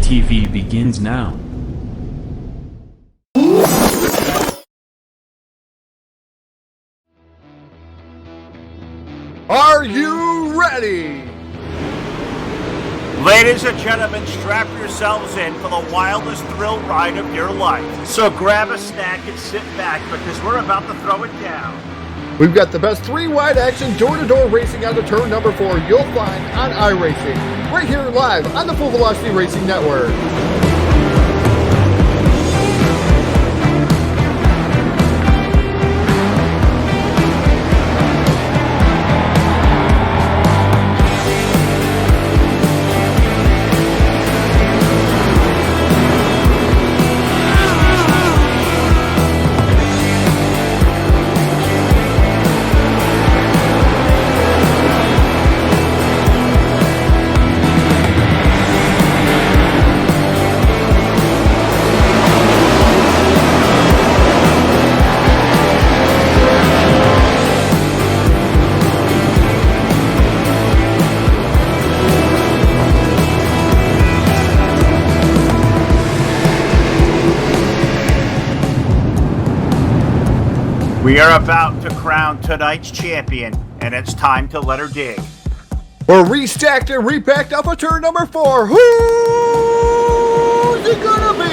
TV begins now. Are you ready? Ladies and gentlemen, strap yourselves in for the wildest thrill ride of your life. So grab a snack and sit back because we're about to throw it down. We've got the best three-wide action door-to-door racing out of turn number 4 you'll find on iRacing, right here live on the Full Velocity Racing Network. We are about to crown tonight's champion, and it's time to let her dig. We're restacked and repacked off of turn number 4. Who's it gonna be?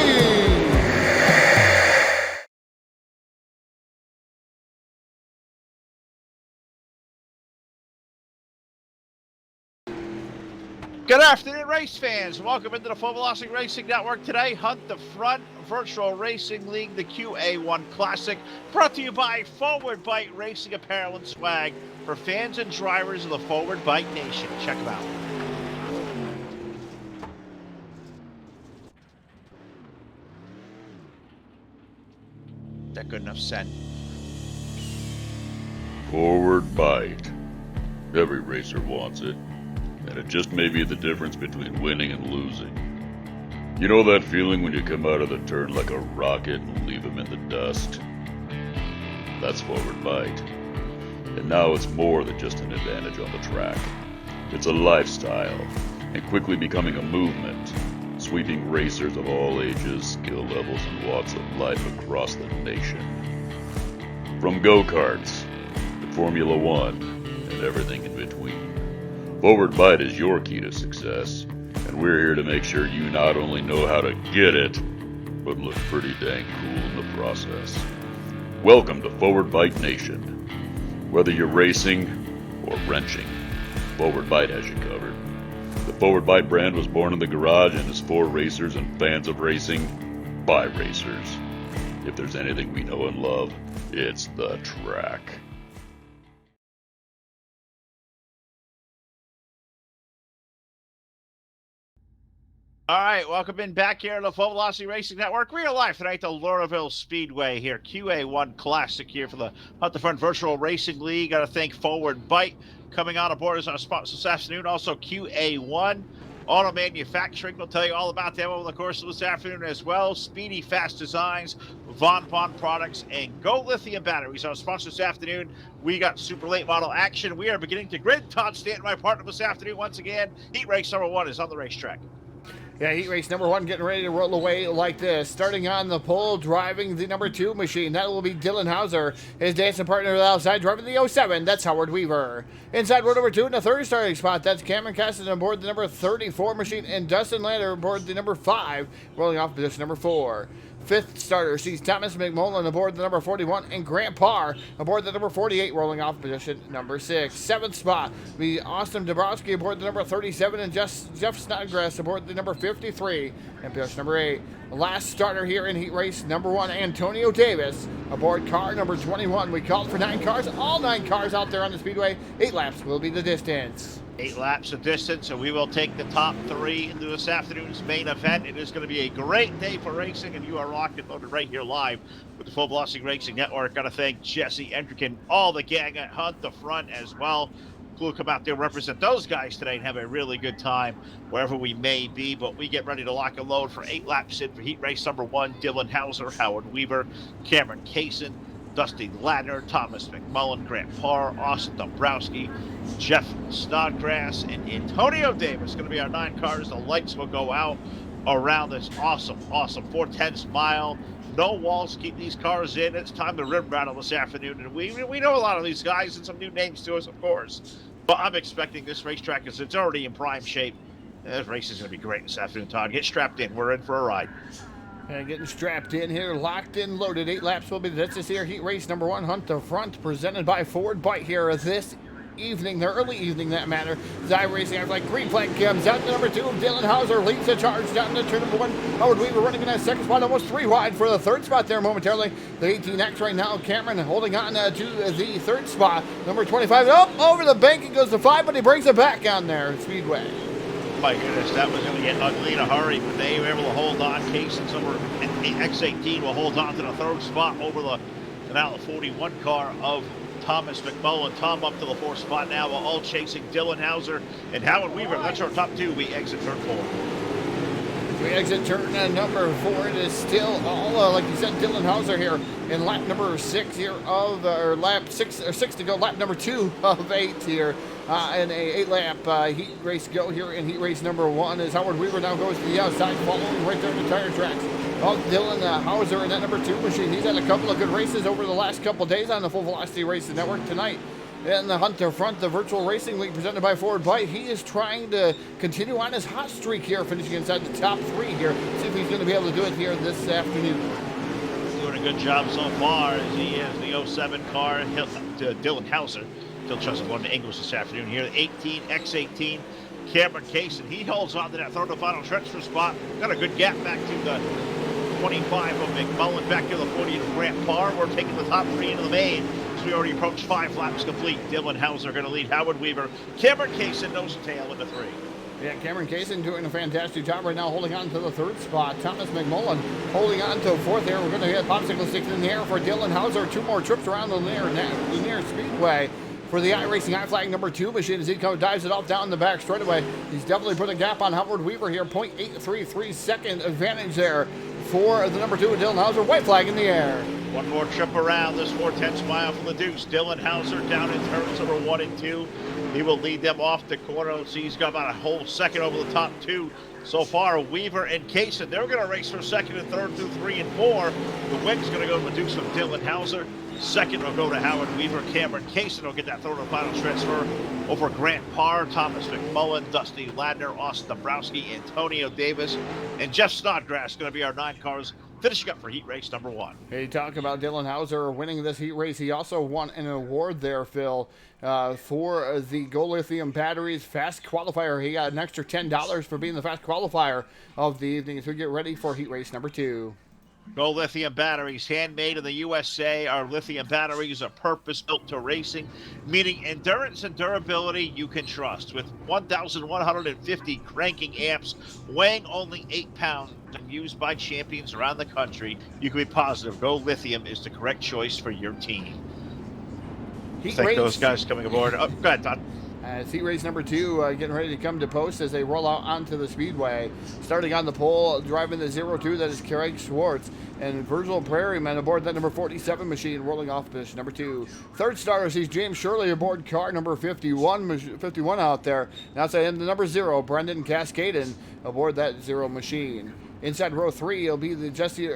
Good afternoon, race fans. Welcome into the Full Velocity Racing Network today. Hunt the Front Virtual Racing League, the QA1 Classic, brought to you by Forward Bite Racing Apparel and Swag for fans and drivers of the Forward Bite Nation. Check them out. Is that good enough send? Forward Bite. Every racer wants it. And it just may be the difference between winning and losing. You know that feeling when you come out of the turn like a rocket and leave them in the dust? That's Forward Bite. And now it's more than just an advantage on the track. It's a lifestyle, and quickly becoming a movement, sweeping racers of all ages, skill levels, and walks of life across the nation. From go-karts to Formula One and everything in between. Forward Bite is your key to success, and we're here to make sure you not only know how to get it, but look pretty dang cool in the process. Welcome to Forward Bite Nation. Whether you're racing or wrenching, Forward Bite has you covered. The Forward Bite brand was born in the garage and is for racers and fans of racing by racers. If there's anything we know and love, it's the track. All right, welcome in back here to the Full Velocity Racing Network. We are live tonight at the Lauraville Speedway here, QA1 Classic here for the Hunt the Front Virtual Racing League. Got to thank Forward Bite coming on aboard as our sponsor this afternoon. Also QA1 Auto Manufacturing. We'll tell you all about them over the course of this afternoon as well. Speedy Fast Designs, Von Products, and Go Lithium Batteries. Our sponsor this afternoon. We got super late model action. We are beginning to grid. Todd Stanton, my partner this afternoon once again. Heat race number 1 is on the racetrack. Yeah, heat race number 1 getting ready to roll away like this. Starting on the pole, driving the number 2 machine. That will be Dylan Hauser. His dancing partner outside, driving the 07. That's Howard Weaver. Inside row number 2 in the third starting spot. That's Cameron Cassidy aboard the number 34 machine. And Dustin Lander aboard the number 5, rolling off position number 4. Fifth starter sees Thomas McMullen aboard the number 41 and Grant Parr aboard the number 48, rolling off position number 6. Seventh spot be Austin Dabrowski aboard the number 37 and Jeff Snodgrass aboard the number 53 and position number 8. Last starter here in heat race number 1, Antonio Davis aboard car number 21. We called for 9 cars, all 9 cars out there on the speedway. 8 laps will be the distance. 8 laps of distance, and we will take the top 3 into this afternoon's main event. It is going to be a great day for racing, and you are locked and loaded right here live with the Full Velocity Racing Network. Got to thank Jesse Endricken, all the gang at Hunt the Front as well. We'll come out there and represent those guys today and have a really good time wherever we may be. But we get ready to lock and load for 8 laps in for heat race number 1. Dylan Hauser, Howard Weaver, Cameron Kaysen, Dusty Ladner, Thomas McMullen, Grant Parr, Austin Dombrowski, Jeff Snodgrass, and Antonio Davis. Going to be our 9 cars. The lights will go out around this awesome 410 mile. No walls keep these cars in. It's time to rip rattle this afternoon. And we know a lot of these guys and some new names to us, of course. But I'm expecting this racetrack, because it's already in prime shape. This race is going to be great this afternoon, Todd. Get strapped in. We're in for a ride. And getting strapped in here, locked in, loaded. 8 laps will be this is here. Heat race number 1, Hunt the Front, presented by Ford Bite here this evening, the early evening that matter. Zy Racing, I like green flag comes out to number 2. Dylan Hauser leads the charge down to turn number 1. Howard Weaver running in that second spot, almost 3 wide for the third spot there momentarily. The 18X right now, Cameron holding on to the third spot. Number 25, over the bank it goes to 5, but he brings it back on there, Speedway. My goodness, that was going to get ugly in a hurry, but they were able to hold on. Cason's over X18 will hold on to the third spot over the 41 car of Thomas McMullen. Tom up to the 4th spot now, all chasing Dylan Hauser and Howard Weaver. That's our top 2. We exit turn 4. We exit turn number 4. It is still all, like you said, Dylan Hauser here in lap number 6 here of, or lap 6 to go, lap number 2 of 8 here. And a 8-lap heat race go here in heat race number 1 as Howard Weaver now goes to the outside, following right there in the tire tracks. Dylan Hauser in that number 2 machine. He's had a couple of good races over the last couple of days on the Full Velocity Racing Network tonight. In the Hunt to Front, the Virtual Racing League presented by Ford Bite, he is trying to continue on his hot streak here, finishing inside the top 3 here. See if he's going to be able to do it here this afternoon. Doing a good job so far as he is the 07 car, Dylan Hauser. Still trusting going to Ingles this afternoon here. The 18, X18, Cameron Case, and he holds on to that third and final transfer spot. Got a good gap back to the 25 of McMullen, back to the 40 of Grant Parr. We're taking the top 3 into the main. So we already approached 5 laps complete. Dylan Hauser going to lead Howard Weaver. Cameron Case and nose to tail into 3. Yeah, Cameron Kaysen doing a fantastic job right now, holding on to the 3rd spot. Thomas McMullen holding on to 4th here. We're going to get popsicle sticks in the air for Dylan Hauser. 2 more trips around the Lanier Speedway for the iRacing iFlag number 2 machine as he dives it off down the back straightaway. He's definitely put a gap on Howard Weaver here. 0.833 second advantage there for the number 2 Dylan Hauser. White flag in the air. One more trip around this 4/10 mile from the deuce. Dylan Hauser down in turns number 1 and 2. He will lead them off the corner. Let's see, he's got about a whole second over the top 2 so far. Weaver and Kaysen, they're going to race for 2nd and 3rd through 3 and 4. The win's going to go to the deuce of Dylan Hauser. 2nd will go to Howard Weaver. Cameron Kaysen will get that 3rd and final transfer over Grant Parr, Thomas McMullen, Dusty Ladner, Austin Dabrowski, Antonio Davis, and Jeff Snodgrass going to be our 9 cars finishing up for heat race number 1. Hey, talk about Dylan Hauser winning this heat race. He also won an award there, Phil, for the Go Lithium Batteries Fast Qualifier. He got an extra $10 for being the fast qualifier of the evening as we get ready for heat race number 2. Go Lithium Batteries, handmade in the USA. Our lithium batteries are purpose-built to racing, meaning endurance and durability you can trust. With 1,150 cranking amps, weighing only 8 pounds, and used by champions around the country, you can be positive Go Lithium is the correct choice for your team. Thank those guys coming aboard. Oh, go ahead, Todd. Heat race number 2 getting ready to come to post as they roll out onto the speedway. Starting on the pole, driving the 02, that is Craig Schwartz. And Virgil Prairieman aboard that number 47 machine, rolling off position number 2. Third starter sees James Shirley aboard car number 51 out there. And outside him, the number 0, Brendan Cascaden aboard that 0 machine. Inside row 3, it'll be the Jesse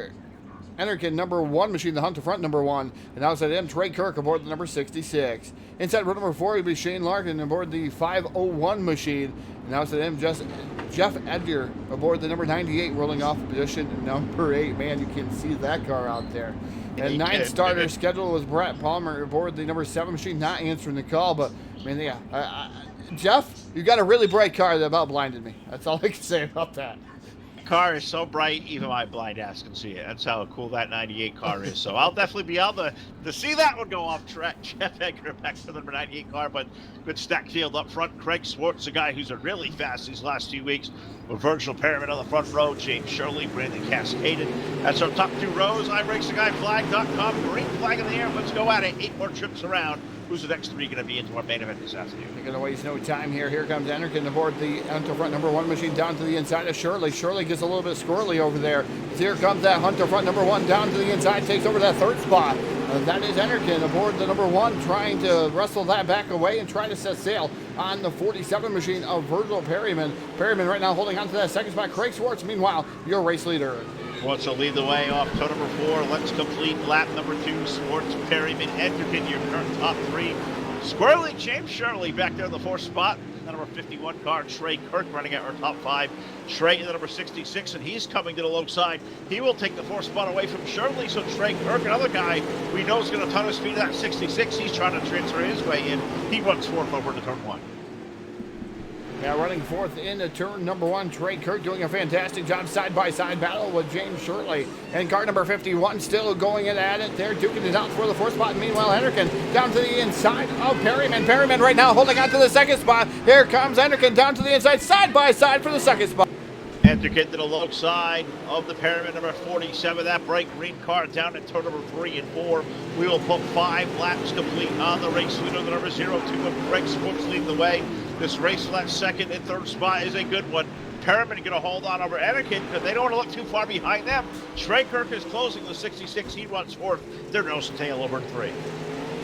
Enerkin number 1 machine, the Hunt to Front number 1. And outside him, Trey Kirk aboard the number 66. Inside row number 4 will be Shane Larkin aboard the 501 machine. And outside him, Jeff Edger aboard the number 98, rolling off position number 8. Man, you can see that car out there. And 9th starter schedule was Brett Palmer aboard the number 7 machine, not answering the call. But, man, yeah, Jeff, you got a really bright car that about blinded me. That's all I can say about that. Car is so bright, even my blind ass can see it. That's how cool that 98 car is. So I'll definitely be able to see that one go off track. Jeff Edgar back to the number 98 car, but good stack field up front. Craig Schwartz, a guy who's really fast these last 2 weeks. With Virgil Perriman on the front row, James Shirley, Brandon Cascaden. That's our top 2 rows. iRacingGuyFlag.com. Green flag in the air. Let's go at it. 8 more trips around. Who's the next 3 going to be into our main event this afternoon? They're going to waste no time here. Here comes Enerkin aboard the Hunter Front number 1 machine down to the inside of Shirley. Shirley gets a little bit squirrely over there. Here comes that Hunter Front number 1 down to the inside, takes over that 3rd spot. That is Enterkin aboard the number 1, trying to wrestle that back away and try to set sail on the 47 machine of Virgil Perryman. Perryman right now holding on to that second spot. Craig Swartz, meanwhile, your race leader. Wants to lead the way off toe number 4. Let's complete lap number 2. Swartz, Perryman, Enterkin, your current top 3. Squarely, James Shirley back there in the 4th spot. The number 51 car, Trey Kirk, running at our top 5. Trey in the number 66, and he's coming to the low side. He will take the 4th spot away from Shirley, so Trey Kirk, another guy we know is going to ton of speed at that 66. He's trying to transfer his way in. He runs 4th over to turn 1. Yeah, running 4th into turn number 1. Trey Kirk doing a fantastic job. Side-by-side battle with James Shirley. And car number 51 still going at it. They're duking it out for the 4th spot. Meanwhile, Henderson down to the inside of Perryman. Perryman right now holding on to the 2nd spot. Here comes Henderson down to the inside, side-by-side for the 2nd spot. Enterkin to the low side of the Perryman, number 47. That bright green car down at turn number 3 and 4. We will put 5 laps complete on the race leader, the number 02 of Craig Swartz leading the way. This race for that 2nd and 3rd spot is a good one. Perryman going to hold on over Enterkin because they don't want to look too far behind them. Trey Kirk is closing the 66. He runs 4th. They're nose to tail over in 3.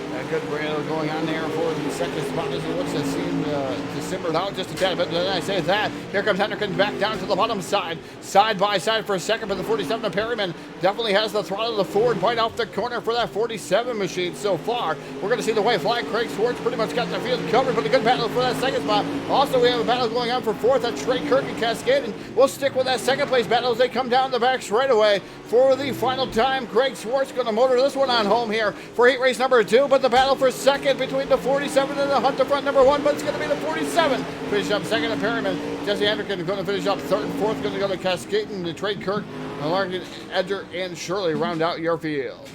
A good rail going on there for the 2nd spot as it looks to seem to simmer out just a tad bit. Then I say that. Here comes Henderson back down to the bottom side. Side by side for a second, but the 47 of Perryman definitely has the throttle of the forward bite off the corner for that 47 machine so far. We're going to see the white flag. Craig Swartz pretty much got the field covered, but a good battle for that 2nd spot. Also, we have a battle going on for 4th. That's Trey Kirk and Cascade, and we'll stick with that 2nd place battle as they come down the back straight away for the final time. Craig Swartz going to motor this one on home here for heat race number 2, but the battle for 2nd between the 47 and the Hunter front number 1, but it's going to be the 47. Finish up 2nd of Perryman. Jesse Henderson going to finish up 3rd and 4th. Going to go to Cascade and to Trey Kirk, Larkin, Edger, and Shirley round out your field.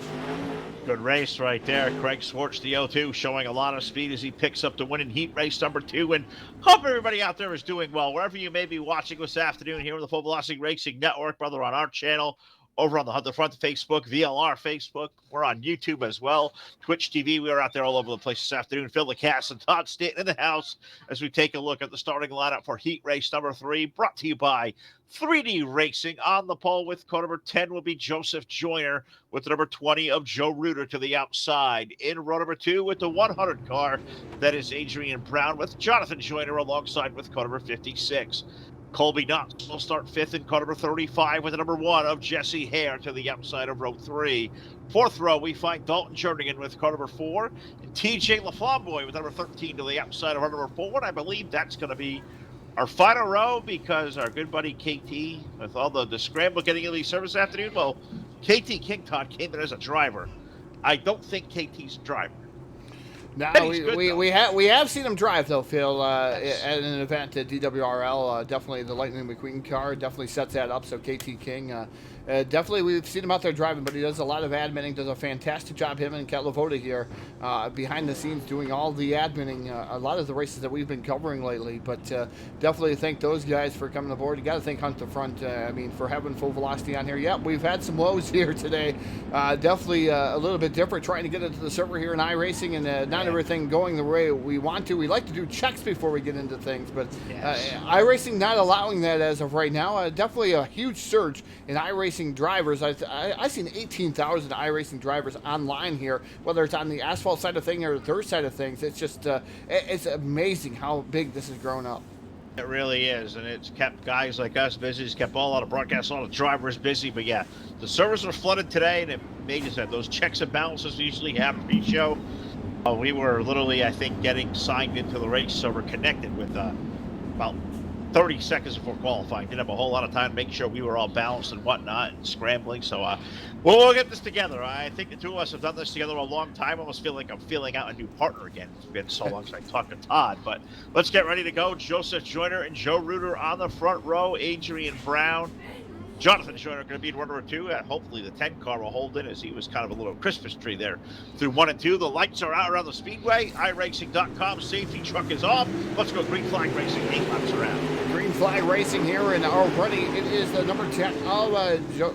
Good race right there. Craig Swartz, the 02, showing a lot of speed as he picks up the win in heat race number 2. And hope everybody out there is doing well. Wherever you may be watching this afternoon here on the Full Velocity Racing Network, whether on our channel, over on the Hunt the Front Facebook, VLR Facebook. We're on YouTube as well. Twitch TV. We are out there all over the place this afternoon. Phil the Cast and Todd Stanton in the house as we take a look at the starting lineup for heat race number 3, brought to you by 3D Racing. On the pole with car number 10 will be Joseph Joyner, with the number 20 of Joe Reuter to the outside. In row number 2 with the 100 car, that is Adrian Brown, with Jonathan Joyner alongside with car number 56. Colby Knox will start 5th in car number 35 with the number 1 of Jesse Hare to the outside of row 3. 4th row, we find Dalton Jernigan with car number 4 and TJ LaFlamboy with number 13 to the outside of our number 4. And I believe that's going to be our final row because our good buddy KT, with all the scramble getting into the service this afternoon, well, KT King Todd came in as a driver. I don't think KT's a driver. No, we have seen him drive though, Phil, at an event at DWRL. Definitely the Lightning McQueen car definitely sets that up. So KT King, definitely we've seen him out there driving, but he does a lot of adminning. Does a fantastic job. Him and Kat Lavoda here behind the scenes doing all the adminning. A lot of the races that we've been covering lately. But definitely thank those guys for coming aboard. You got to thank Hunt the Front. I mean, for having Full Velocity on here. Yep, we've had some lows here today. Definitely a little bit different trying to get into the server here in iRacing and not everything going the way we want to. We like to do checks before we get into things, but iRacing not allowing that as of right now. Definitely a huge surge in iRacing drivers. I've seen 18,000 iRacing drivers online here, whether it's on the asphalt side of things or the dirt side of things. It's just it's amazing how big this has grown up. It really is, and it's kept guys like us busy. It's kept a lot of broadcasts, a lot of drivers busy. But yeah, the servers are flooded today, and it made us have those checks and balances we usually have pre-show. We were literally, I think, getting signed into the race, so we're connected with about 30 seconds before qualifying. Didn't have a whole lot of time to make sure we were all balanced and whatnot and scrambling. So we'll get this together. I think the two of us have done this together a long time. I almost feel like I'm feeling out a new partner again. It's been so long since I talked to Todd. But let's get ready to go. Joseph Joyner and Joe Reuter on the front row. Adrian Brown. Jonathan Joyner going to be in runner 2. Hopefully the 10 car will hold in as he was kind of a little Christmas tree there through 1 and 2. The lights are out around the speedway. iRacing.com. Safety truck is off. Let's go green flag racing. 8 laps around. Green flag racing here, and already it is the number 10 of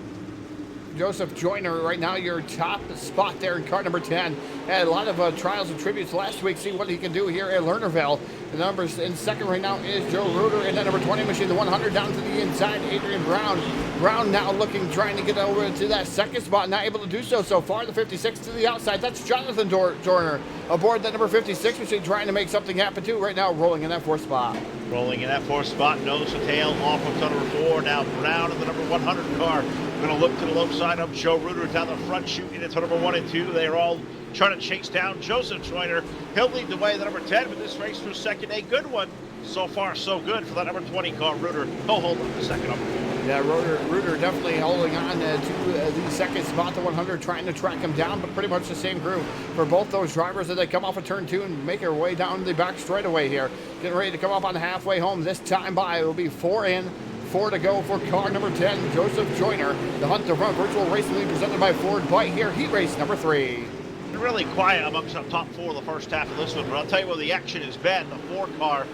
Joseph Joyner right now, your top spot there in car number 10. Had a lot of trials and tributes last week. See what he can do here at Lernerville. The numbers in second right now is Joe Reuter, and that number 20 machine, the 100 down to the inside, Adrian Brown. Brown now looking, trying to get over to that second spot, not able to do so so far. The 56 to the outside. That's Jonathan Joyner aboard that number 56 machine, trying to make something happen too. Right now, rolling in that fourth spot. Rolling in that fourth spot, nose to tail off of number 4. Now Brown in the number 100 car. Going to look to the low side of Joe Reuter down the front, shooting into number 1 and 2. They are all trying to chase down Joseph Joyner. He'll lead the way, the number 10, but this race for second, a good one. So far, so good for that number 20 car, Reuter. He'll hold on the second number 4. Yeah, Reuter definitely holding on to the second spot, the 100, trying to track him down, but pretty much the same group for both those drivers as they come off of turn 2 and make their way down the back straightaway here. Getting ready to come up on the halfway home. This time by, it will be 4 in, 4 to go for car number 10, Joseph Joyner. The Hunt to Front Virtual Racing League presented by Ford Bite here, heat race number 3. Really quiet amongst the top 4 of the first half of this one, but I'll tell you where the action has been. The 4 car,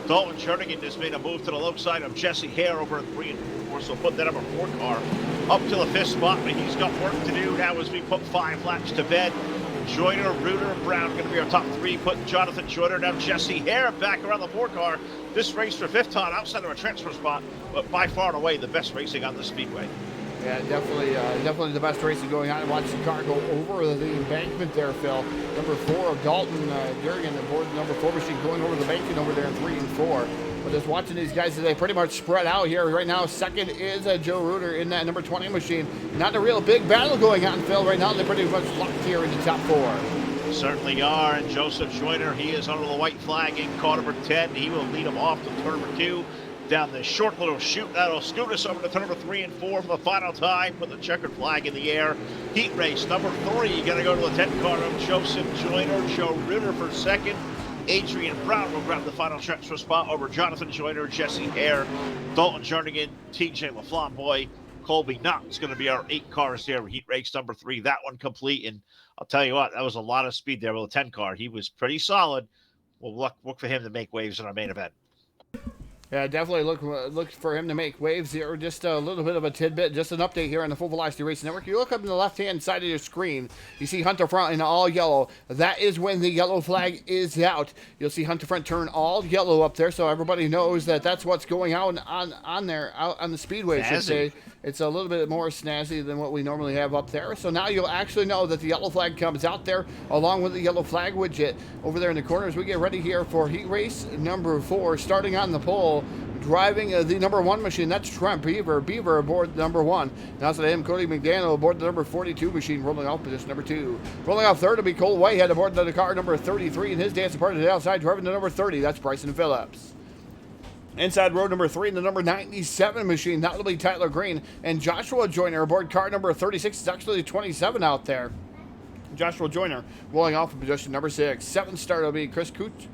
Dalton Jernigan just made a move to the low side of Jesse Hare over at 3 and 4, so put that number 4 car up to the 5th spot, but he's got work to do now as we put 5 laps to bed. Joyner, Reuter, Brown going to be our top 3. Put Jonathan Joyner, now Jesse Hare back around the 4 car. This race for 5th time outside of a transfer spot, but by far and away the best racing on the speedway. Yeah, definitely the best racing going on. Watch the car go over the embankment there, Phil. Number 4 of Dalton Jernigan aboard the number 4 machine going over the embankment over there in 3 and 4. But just watching these guys as they pretty much spread out here. Right now, second is Joe Reuter in that number 20 machine. Not a real big battle going on, Phil. Right now, they're pretty much locked here in the top 4. Certainly are, and Joseph Joyner, he is under the white flag in car number 10. He will lead them off to turn number 2. Down the short little chute, that'll scoot us over to turn number 3 and 4 for the final time. Put the checkered flag in the air. Heat race number 3, gonna go to the 10 car of Joseph Joyner. Joe Reuter for second. Adrian Brown will grab the final transfer spot over Jonathan Joyner, Jesse Hare, Dalton Jernigan, TJ LaFlamboy, Colby Knox. Going to be our 8 cars there. Heat race number 3, that one complete. And I'll tell you what, that was a lot of speed there with a 10 car. He was pretty solid. We'll look for him to make waves in our main event. Yeah, definitely look for him to make waves here. Just a little bit of a tidbit, just an update here on the Full Velocity Racing Network. You look up in the left-hand side of your screen, you see Hunter Front in all yellow. That is when the yellow flag is out. You'll see Hunter Front turn all yellow up there, so everybody knows that that's what's going on there, out on the speedway, I should say. It's a little bit more snazzy than what we normally have up there. So now you'll actually know that the yellow flag comes out there along with the yellow flag widget over there in the corner as we get ready here for heat race number 4, starting on the pole. Driving the number 1 machine, that's Trent Beaver. Beaver aboard number 1. Now to him, Cody McDaniel aboard the number 42 machine, rolling off position number 2. Rolling off third will be Cole Whitehead aboard the car number 33, and his dancing partner to the outside, driving the number 30. That's Bryson Phillips. Inside row number 3 in the number 97 machine, that will be Tyler Green. And Joshua Joyner aboard car number 36. It's actually 27 out there. Joshua Joyner rolling off in position number 6. 7th starter will be Chris Cooch.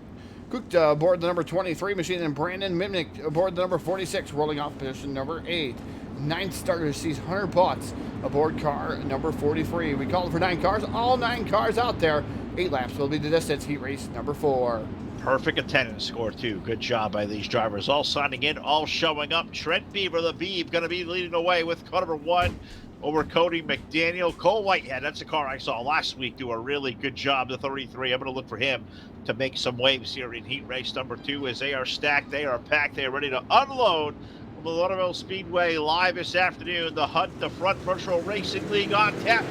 Aboard the number 23 machine, and Brandon Mimnick aboard the number 46, rolling off position number 8. 9th starter sees Hunter Butts aboard car number 43. We called for 9 cars, all 9 cars out there. 8 laps will be the distance, heat race number 4. Perfect attendance score, too. Good job by these drivers. All signing in, all showing up. Trent Beaver, the Beeb, going to be leading the way with car number 1 over Cody McDaniel. Cole Whitehead, that's a car I saw last week do a really good job, the 33. I'm going to look for him to make some waves here in heat race number 2 as they are stacked, they are packed, they are ready to unload from the Lauderdale Speedway live this afternoon. The Hunt, the Front Virtual Racing League on tap.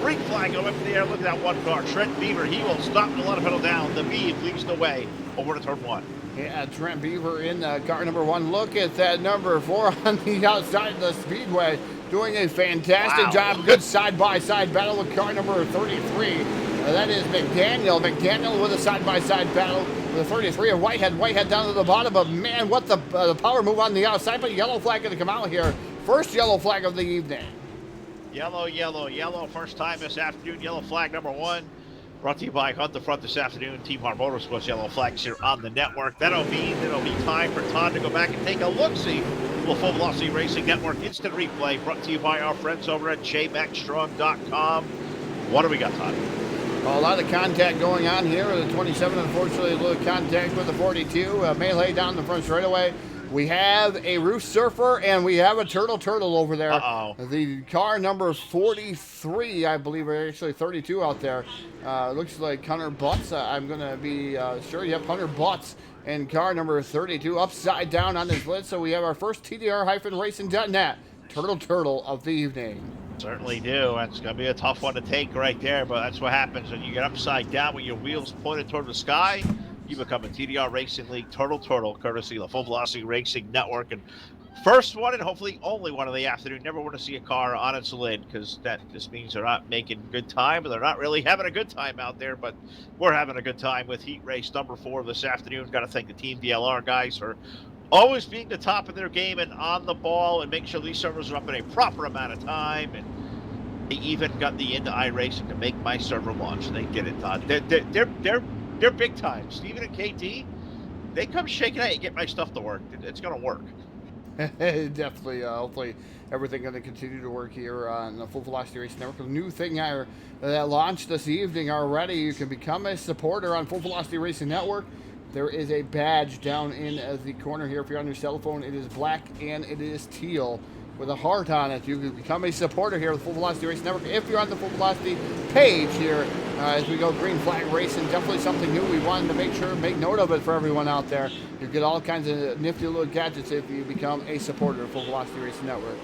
Green flag going up in the air. Look at that 1 car. Trent Beaver, he will stop and let it pedal down. The Beeb leads the way over to turn 1. Yeah, Trent Beaver in car number 1. Look at that number 4 on the outside of the speedway. Doing a fantastic job. Good side-by-side battle with car number 33. That is McDaniel. McDaniel with a side-by-side battle with the 33 of Whitehead. Whitehead down to the bottom, but man, what the power move on the outside. But yellow flag going to come out here. First yellow flag of the evening. Yellow, yellow, yellow. First time this afternoon. Yellow flag number 1. Brought to you by Hunt the Front this afternoon. Team Hard Motorsports yellow flags here on the network. That'll mean it'll be time for Todd to go back and take a look-see. The Full Velocity Racing Network instant replay brought to you by our friends over at jmaxstrong.com. What do we got, Todd? A lot of contact going on here with the 27. Unfortunately, a little contact with the 42. Melee down the front straightaway. We have a roof surfer and we have a turtle over there. The car number 43, I believe, or actually 32 out there. Looks like Hunter Butts. I'm going to be sure. Yep, Hunter Butts and car number 32 upside down on this lid. So we have our first TDR-racing.net turtle of the evening. Certainly do. That's going to be a tough one to take right there, but that's what happens when you get upside down with your wheels pointed toward the sky. You become a TDR Racing League Turtle, courtesy of the Full Velocity Racing Network. And first one, and hopefully only one of the afternoon. Never want to see a car on its lid, because that just means they're not making good time, but they're not really having a good time out there. But we're having a good time with heat race number 4 this afternoon. Got to thank the Team DLR guys for always being the top of their game and on the ball, and make sure these servers are up in a proper amount of time. And they even got the into iRacing to make my server launch. They did it, Todd. They're big time. Steven and KT, they come shaking out and get my stuff to work. It's going to work. Definitely. Hopefully everything going to continue to work here on the Full Velocity Racing Network. A new thing that launched this evening already. You can become a supporter on Full Velocity Racing Network. There is a badge down in the corner here. If you're on your cell phone, it is black and it is teal with a heart on it. You can become a supporter here with Full Velocity Racing Network. If you're on the Full Velocity page here, as we go green flag racing, definitely something new. We wanted to make note of it for everyone out there. You get all kinds of nifty little gadgets if you become a supporter of Full Velocity Racing Network.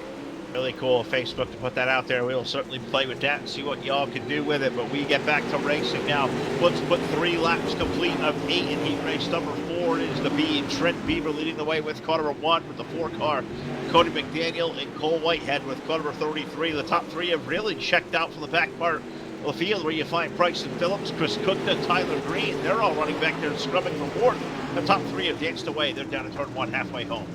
Really cool of Facebook to put that out there. We'll certainly play with that and see what y'all can do with it. But we get back to racing now. Let's put 3 laps complete of 8 in heat race number 4 is the B. Trent Beaver leading the way with car number 1 with the 4 car. Cody McDaniel and Cole Whitehead with car number 33. The top 3 have really checked out from the back part of the field, where you find Bryson Phillips, Chris Cookta, Tyler Green. They're all running back there and scrubbing for 4th. The top 3 have danced away. They're down to turn 1 halfway home.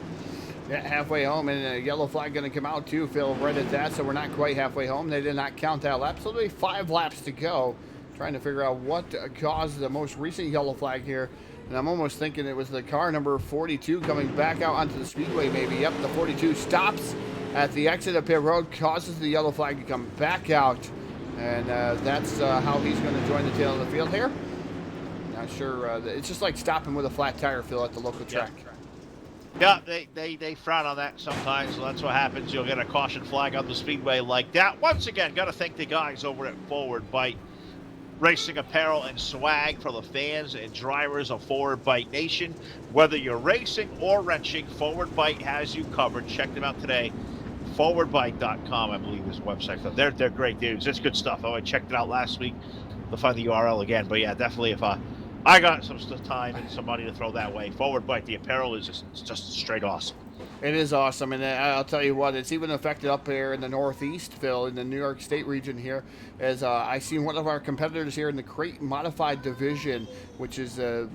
Yeah, halfway home, and a yellow flag going to come out too, Phil, right at that, so we're not quite halfway home. They did not count that lap, so there'll be 5 laps to go. Trying to figure out what caused the most recent yellow flag here, and I'm almost thinking it was the car number 42 coming back out onto the speedway maybe. Yep, the 42 stops at the exit of pit road, causes the yellow flag to come back out, and that's how he's going to join the tail of the field here. Not sure, it's just like stopping with a flat tire, Phil, at the local track. Yeah, they frown on that sometimes, so that's what happens. You'll get a caution flag on the speedway like that. Once again, got to thank the guys over at Forward Bite Racing Apparel and Swag for the fans and drivers of Forward Bite Nation. Whether you're racing or wrenching, Forward Bite has you covered. Check them out today. ForwardBite.com, I believe, is the website. So they're great dudes. It's good stuff. I checked it out last week. They'll find the URL again. But yeah, definitely if I got some time and some money to throw that way. Forward Bite, the apparel is just straight awesome. It is awesome, and I'll tell you what, it's even affected up here in the Northeast, Phil, in the New York State region here, as I seen one of our competitors here in the crate modified division, which is the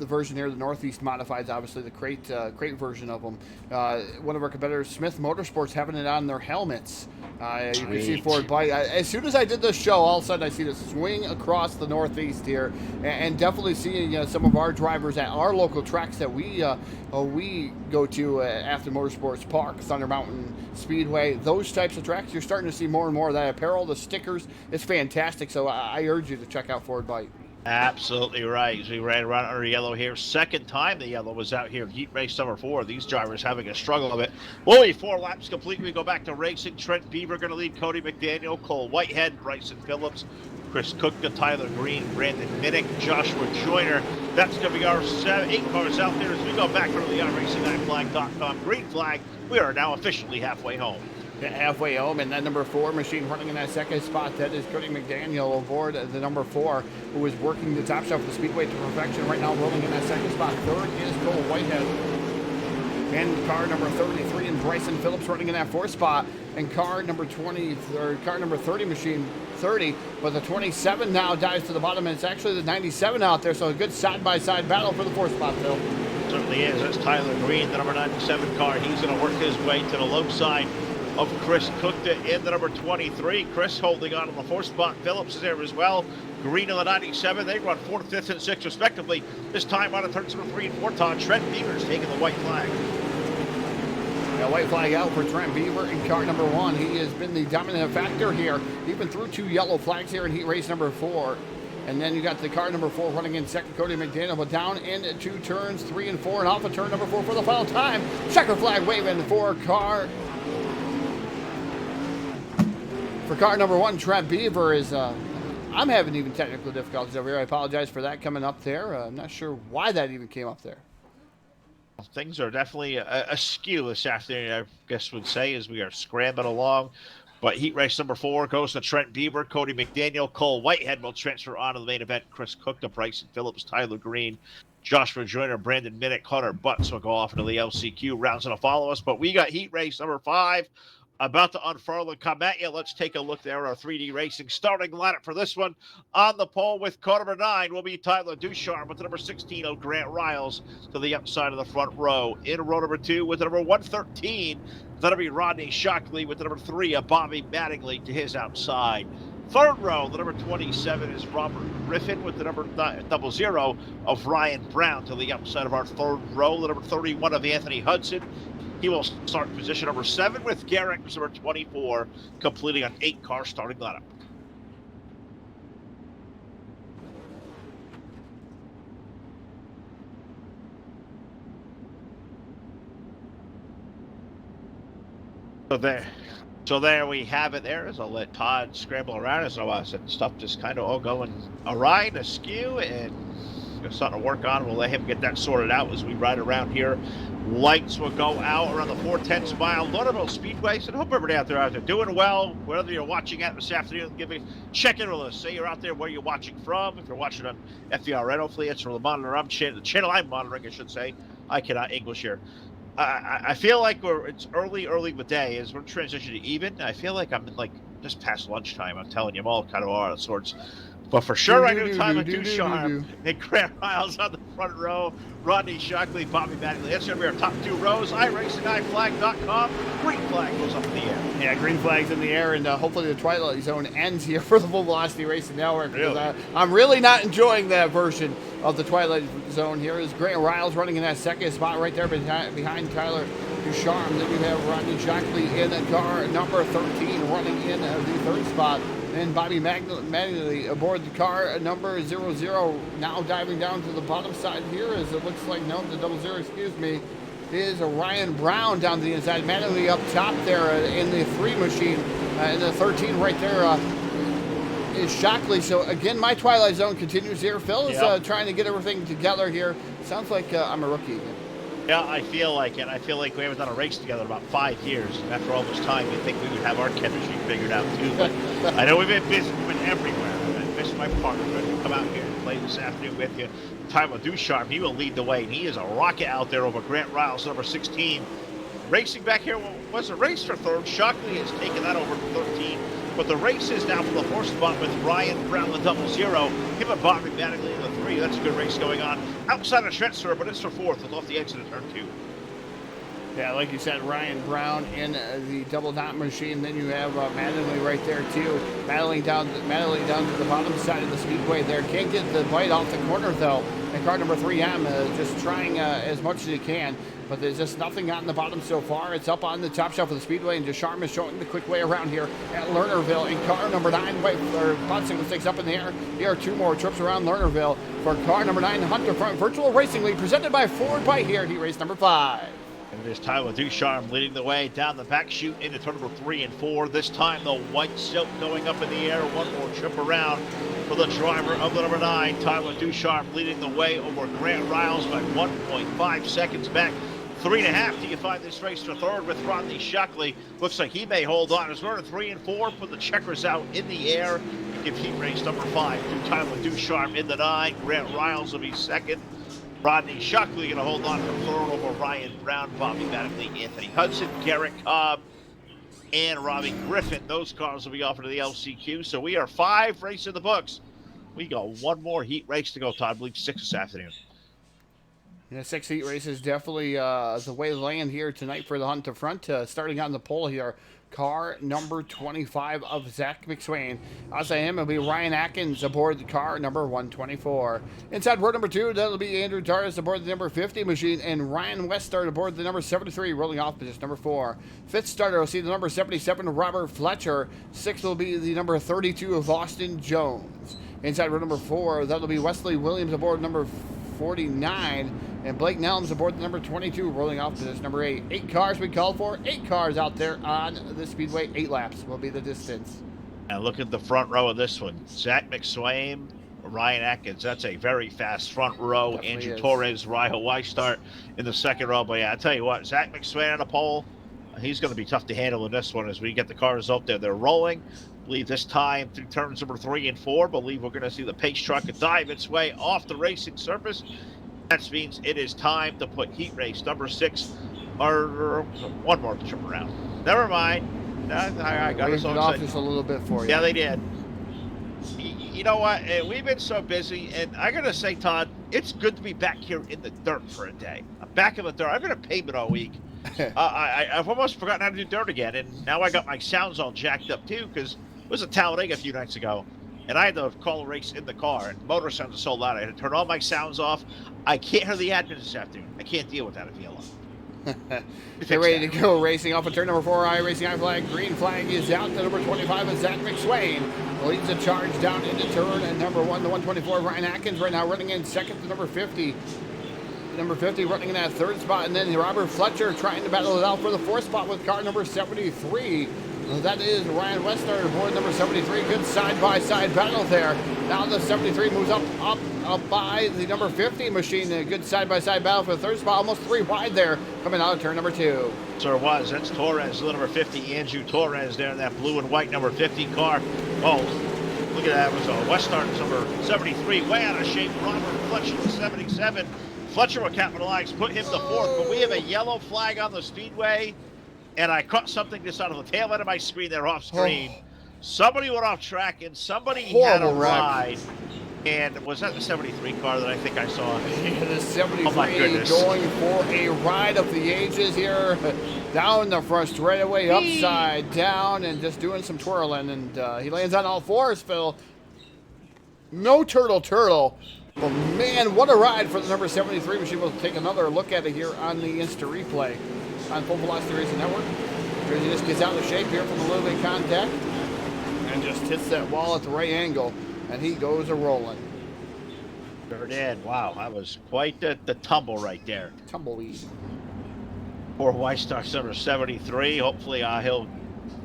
version here, the Northeast Modifieds, obviously the crate version of them. One of our competitors, Smith Motorsports, having it on their helmets. You can see Forward Bite. As soon as I did this show, all of a sudden I see this swing across the Northeast here, and definitely seeing some of our drivers at our local tracks that we go to after Motorsports Park, Thunder Mountain Speedway, those types of tracks. You're starting to see more and more of that apparel, the stickers. It's fantastic, so I urge you to check out Forward Bite. Absolutely right. As we ran around under yellow here, second time the yellow was out here. Heat race number 4. These drivers having a struggle of it. Only 4 laps complete. We go back to racing. Trent Beaver going to lead Cody McDaniel, Cole Whitehead, Bryson Phillips, Chris Cookta, Tyler Green, Brandon Minnick, Joshua Joyner. That's going to be our 8 cars out there as we go back to the iRacing9flag.com green flag. We are now officially halfway home. Halfway home, and that number 4 machine running in that second spot, that is Cody McDaniel aboard the number 4, who is working the top shelf of the speedway to perfection right now, rolling in that second spot. Third is Cole Whitehead, and car number 33 and Bryson Phillips running in that 4th spot, and car number 20 or car number 30 machine 30, but the 27 now dives to the bottom, and it's actually the 97 out there, so a good side-by-side battle for the 4th spot, Phil. Certainly is. That's Tyler Green, the number 97 car. He's going to work his way to the low side of Chris Cookta in the number 23. Chris holding on the 4th spot. Phillips is there as well. Green on the 97. They run 4th, 5th, and 6th respectively. This time on a turns number 3 and 4. Todd Trent Beaver's taking the white flag. Yeah, white flag out for Trent Beaver in car number 1. He has been the dominant factor here. Even through 2 yellow flags here in heat race number 4. And then you got the car number 4 running in second, Cody McDaniel, but down into turns 3 and 4 and off of turn number 4 for the final time. Checker flag waving for car number 1. Trent Beaver is, I'm having even technical difficulties over here. I apologize for that coming up there. I'm not sure why that even came up there. Things are definitely askew this afternoon, I guess would say, as we are scrambling along. But heat race number 4 goes to Trent Bieber, Cody McDaniel, Cole Whitehead will transfer on to the main event. Chris Cook to Bryson Phillips, Tyler Green, Joshua Joyner, Brandon Minnick, Hunter Butts will go off into the LCQ rounds to follow us. But we got heat race number 5 about to unfurl and come at you. Let's take a look there at our 3D Racing starting lineup for this one. On the pole with car number 9 will be Tyler Ducharme with the number 16 of Grant Riles to the outside of the front row. In row number 2 with the number 113, that'll be Rodney Shockley with the number 3 of Bobby Mattingly to his outside. Third row, the number 27 is Robert Griffin with the number 00 of Ryan Brown to the outside of our third row. The number 31 of Anthony Hudson. He will start position number 7 with Garrett, number 24, completing an 8-car starting lineup. So there we have it there, as I'll let Todd scramble around as stuff just kind of all going awry and askew, and something to work on. We'll let him get that sorted out as we ride around here. Lights will go out around the 410 mile Louisville Speedway. So I hope everybody out there doing well, whether you're watching at this afternoon. Check in with us. Say you're out there, where you're watching from. If you're watching on FVRN, hopefully it's from the monitor the channel I'm monitoring, I should say. I cannot English here. I feel like it's early in the day as we're transitioning to even. I feel like I'm just past lunchtime. I'm telling you, I'm all kind of out of sorts. But for sure, I know Tyler Ducharme and Grant Riles on the front row. Rodney Shockley, Bobby Mattingly. That's going to be our top 2 rows. iRacingIFlag.com. Green flag goes up in the air. Yeah, green flag's in the air, and hopefully the Twilight Zone ends here for the Full Velocity Racing Network. Really? I'm really not enjoying that version of the Twilight Zone here. Is Grant Riles running in that second spot right there behind Tyler Ducharme. Then you have Rodney Shockley in car number 13 running in the third spot. And Bobby Mattingly aboard the car number 00, now diving down to the bottom side here, as it looks like, no, the 00, excuse me, is Ryan Brown down the inside. Mattingly up top there in the 3 machine, and the 13 right there is Shockley. So again, my Twilight Zone continues here. Phil is trying to get everything together here. Sounds like I'm a rookie again. Yeah, I feel like it. I feel like we haven't done a race together in about 5 years. And after all this time, you'd think we would have our chemistry figured out too. But I know we've been busy. We've been everywhere. I miss my partner. But come out here and play this afternoon with you. Tyler Ducharme, he will lead the way. And he is a rocket out there over Grant Riles, number 16. Racing back here was a race for third. Shockley has taken that over to 13. But the race is now for the 4th spot with Ryan Brown, the 00. Him and Bobby Mattingly in the 3. That's a good race going on. Outside of Schweitzer, but it's for 4th. It's off the exit of turn 2. Yeah, like you said, Ryan Brown in the double dot machine. Then you have Mattingly right there too, battling down to the bottom side of the speedway there. Can't get the bite off the corner though. And car number 3M just trying as much as he can, but there's just nothing on the bottom so far. It's up on the top shelf of the speedway, and Ducharme is showing the quick way around here at Lernerville. And car number 9, bouncing the stakes up in the air. Here are 2 more trips around Lernerville for car number 9, Hunter Front Virtual Racing League, presented by Ford by here. He raced number 5. And it is Tyler Ducharme leading the way down the back chute into turn number 3 and 4. This time the white silk going up in the air. One more trip around for the driver of the number 9, Tyler Ducharme, leading the way over Grant Riles by 1.5 seconds back. 3.5 till you find this race for third with Rodney Shockley. Looks like he may hold on as we're in 3 and 4. Put the checkers out in the air. Give heat race number 5 to Tyler Ducharme in the 9. Grant Riles will be second. Rodney Shockley going to hold on for third over Ryan Brown, Bobby Mattingly, Anthony Hudson, Garrett Cobb, and Robbie Griffin. Those cars will be offered to the LCQ. So we are 5 races in the books. We got 1 more heat race to go, Todd. I believe 6 this afternoon. Yeah, 6 heat races, definitely the way to land here tonight for the Hunt to Front. Starting on the pole here, car number 25 of Zach McSwain. Outside him will be Ryan Atkins aboard the car number 124. Inside row number 2, that'll be Andrew Torres aboard the number 50 machine, and Ryan Westart aboard the number 73, rolling off position number 4. 5th starter will see the number 77, Robert Fletcher. 6th will be the number 32 of Austin Jones. Inside row number 4, that'll be Wesley Williams aboard number 49, and Blake Nelms aboard the number 22, rolling off position number 8. 8 cars we called for, 8 cars out there on the speedway. 8 laps will be the distance. And look at the front row of this one. Zach McSwain, Ryan Atkins. That's a very fast front row. Definitely Andrew is. Torres, Ryan Weistart in the second row. But yeah, I tell you what, Zach McSwain on the pole, he's going to be tough to handle in this one as we get the cars up there. They're rolling. I believe this time through turns number 3 and 4. Believe we're going to see the pace truck dive its way off the racing surface. That means it is time to put heat race number 6 or one more trip around. Never mind. I got us all off excited. just a little bit for you. Yeah, they did. You know what? We've been so busy, and I gotta say, Todd, it's good to be back here in the dirt for a day. I'm back in the dirt. I've been a pavement all week. I've almost forgotten how to do dirt again, and now I got my sounds all jacked up too because it was a Talladega a few nights ago, and I had to call a race in the car, and motor sounds are so loud. I had to turn all my sounds off. I can't hear the admin this afternoon. I can't deal with that if you alone. They're ready to go racing off of turn number 4. Racing I flag. Green flag is out to number 25 is Zach McSwain. Leads the charge down into turn and number 1 to 124. Ryan Atkins right now running in second to number 50. Number 50 running in that third spot. And then Robert Fletcher trying to battle it out for the 4th spot with car number 73. That is Ryan Westner aboard number 73. Good side-by-side battle there. Now the 73 moves up by the number 50 machine. A good side-by-side battle for the 3rd spot. Almost 3 wide there coming out of turn number 2. So it was. That's Torres, number 50. Andrew Torres there in that blue and white number 50 car. Oh, look at that. It was a Western number 73. Way out of shape. Robert Fletcher with 77. Fletcher will capitalize, put him to 4th. But we have a yellow flag on the speedway. And I caught something just out of the tail end of my screen there off screen. Oh. Somebody went off track and somebody had a ride. And was that the 73 car that I think I saw? Yeah, the 73 going for a ride of the ages here. Down the front straightaway, upside down, and just doing some twirling. And he lands on all 4s, Phil. No turtle. But man, what a ride for the number 73 machine. We'll take another look at it here on the Insta replay on Full Velocity Racing Network. He just gets out of shape here from a little bit of contact and just hits that wall at the right angle, and he goes a-rolling. Sure did. Wow, that was quite the tumble right there. Tumbleweed. Poor Weistart number 73. Hopefully he'll, I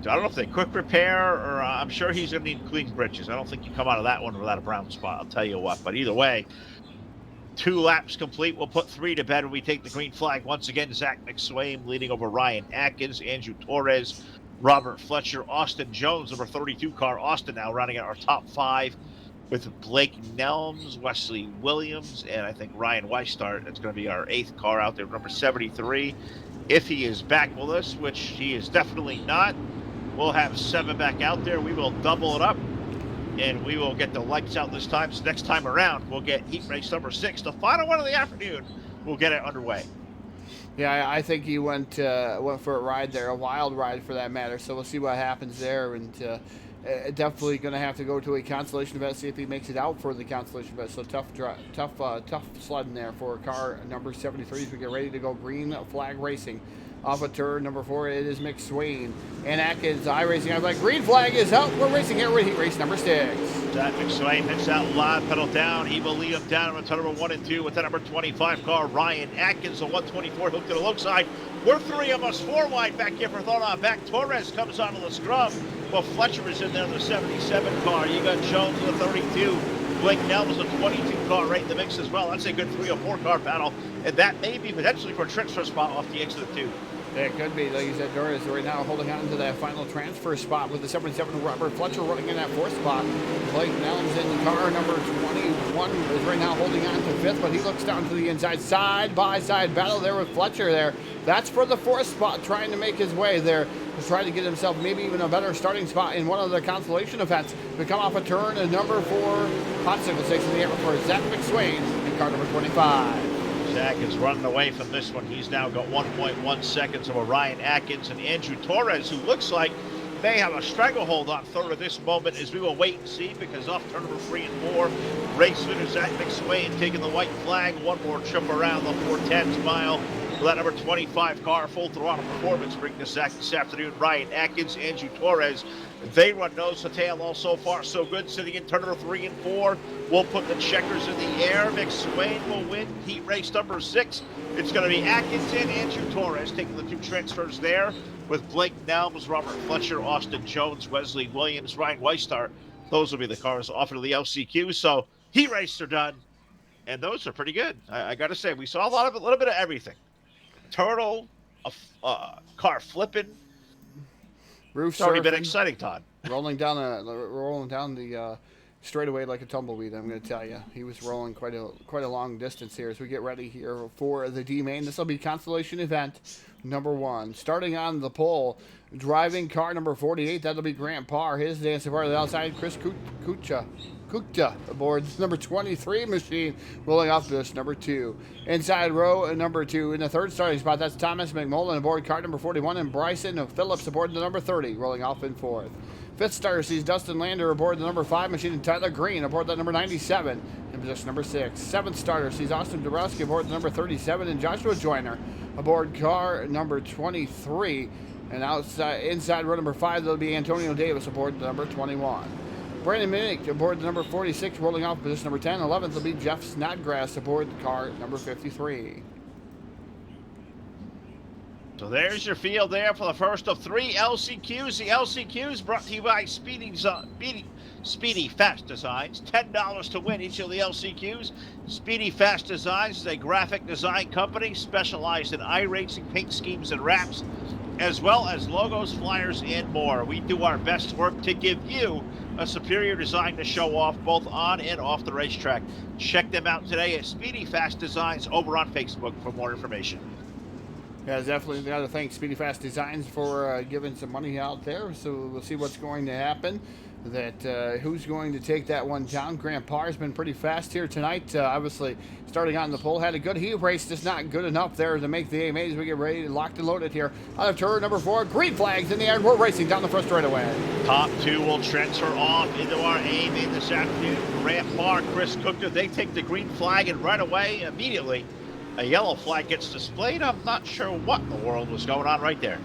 don't know if they quick repair or I'm sure he's going to need clean britches. I don't think you come out of that one without a brown spot, I'll tell you what. But either way, 2 laps complete. We'll put 3 to bed when we take the green flag. Once again, Zach McSwain leading over Ryan Atkins, Andrew Torres, Robert Fletcher, Austin Jones, number 32 car. Austin now running at our top 5 with Blake Nelms, Wesley Williams, and I think Ryan Weistart. That's going to be our 8th car out there, number 73. If he is back with us, which he is definitely not, we'll have 7 back out there. We will double it up. And we will get the lights out this time. So next time around, we'll get heat race number 6, the final one of the afternoon. We'll get it underway. Yeah, I think he went for a ride there, a wild ride for that matter. So we'll see what happens there, and definitely going to have to go to a consolation event, see if he makes it out for the consolation event. So tough sledding there for car number 73 as we get ready to go green flag racing. Off of turn number 4, it is McSwain and Atkins. iRacing, I'm like, green flag is out. We're racing here with heat race number 6. That McSwain hits out live, pedal down. He will lead him down on number 1 and 2 with the number 25 car. Ryan Atkins, the 124, hooked to the low side. We're 3 of us 4 wide back here for thought on back. Torres comes onto the scrub. Well, Fletcher is in there in the 77 car. You got Jones in the 32. Blake Nell was a 22 car right in the mix as well. That's a good 3 or 4 car battle. And that may be potentially for a transfer spot off the exit of 2. Yeah, it could be. Like you said, Doris right now holding on to that final transfer spot with the 77 Robert Fletcher running in that 4th spot. Blake Nell's in car number 21 is right now holding on to 5th, but he looks down to the inside. Side-by-side battle there with Fletcher there. That's for the 4th spot, trying to make his way there. He's trying to get himself maybe even a better starting spot in one of the consolation events. We come off a turn at number 4 Popsicle Station in the air for Zach McSwain in car number 25. Zach is running away from this one. He's now got 1.1 seconds of Ryan Atkins and Andrew Torres, who looks like may have a stranglehold on 3rd at this moment, as we will wait and see, because off turn number 3 and 4, race winner Zach McSwain taking the white flag. One more trip around the 410 mile. That number 25 car, full throttle performance, bringing us back this afternoon. Ryan Atkins, Andrew Torres, they run nose to tail all so far so good. Sitting in turn number 3 and 4, we'll put the checkers in the air. McSwain will win heat race number 6. It's going to be Atkins and Andrew Torres taking the 2 transfers there, with Blake Nelms, Robert Fletcher, Austin Jones, Wesley Williams, Ryan Weistart. Those will be the cars offered to the LCQ. So Heat races are done, and those are pretty good. I got to say, we saw a little bit of everything. Turtle, a car flipping. Roof It's already been surfing, exciting, Todd. rolling down the straightaway like a tumbleweed. I'm going to tell you, he was rolling quite a long distance here as we get ready here for the D main. This will be Constellation event number 1. Starting on the pole, driving car number 48. That'll be Grant Parr. His dancing part of the outside, Chris Kukta aboard number 23 machine, rolling off this number 2. Inside row number 2 in the third starting spot, that's Thomas McMullen aboard car number 41, and Bryson Phillips aboard the number 30, rolling off in 4th. Fifth starter sees Dustin Lander aboard the number 5 machine, and Tyler Green aboard the number 97 in position number 6. Seventh starter sees Austin Dabrowski aboard the number 37, and Joshua Joyner aboard car number 23. And inside row number 5, there'll be Antonio Davis aboard the number 21. Brandon Minnick aboard the number 46, rolling off position number 10. 11th will be Jeff Snodgrass aboard car number 53. So there's your field there for the first of 3 LCQs. The LCQs brought to you by Speedy Fast Designs. $10 to win each of the LCQs. Speedy Fast Designs is a graphic design company specialized in iRacing paint schemes and wraps, as well as logos, flyers, and more. We do our best work to give you a superior design to show off both on and off the racetrack. Check them out today at Speedy Fast Designs over on Facebook for more information. Yeah, definitely got to thank Speedy Fast Designs for giving some money out there. So we'll see what's going to happen. Who's going to take that one down. Grant Parr has been pretty fast here tonight. Obviously, starting on the pole, had a good heat race, just not good enough there to make the AMA as we get ready, locked and loaded here. On of turn number 4, green flags in the air. We're racing down the front straightaway. Top 2 will transfer off into our AMA this afternoon. Grant Parr, Chris Cookter, they take the green flag, and right away, immediately, a yellow flag gets displayed. I'm not sure what in the world was going on right there.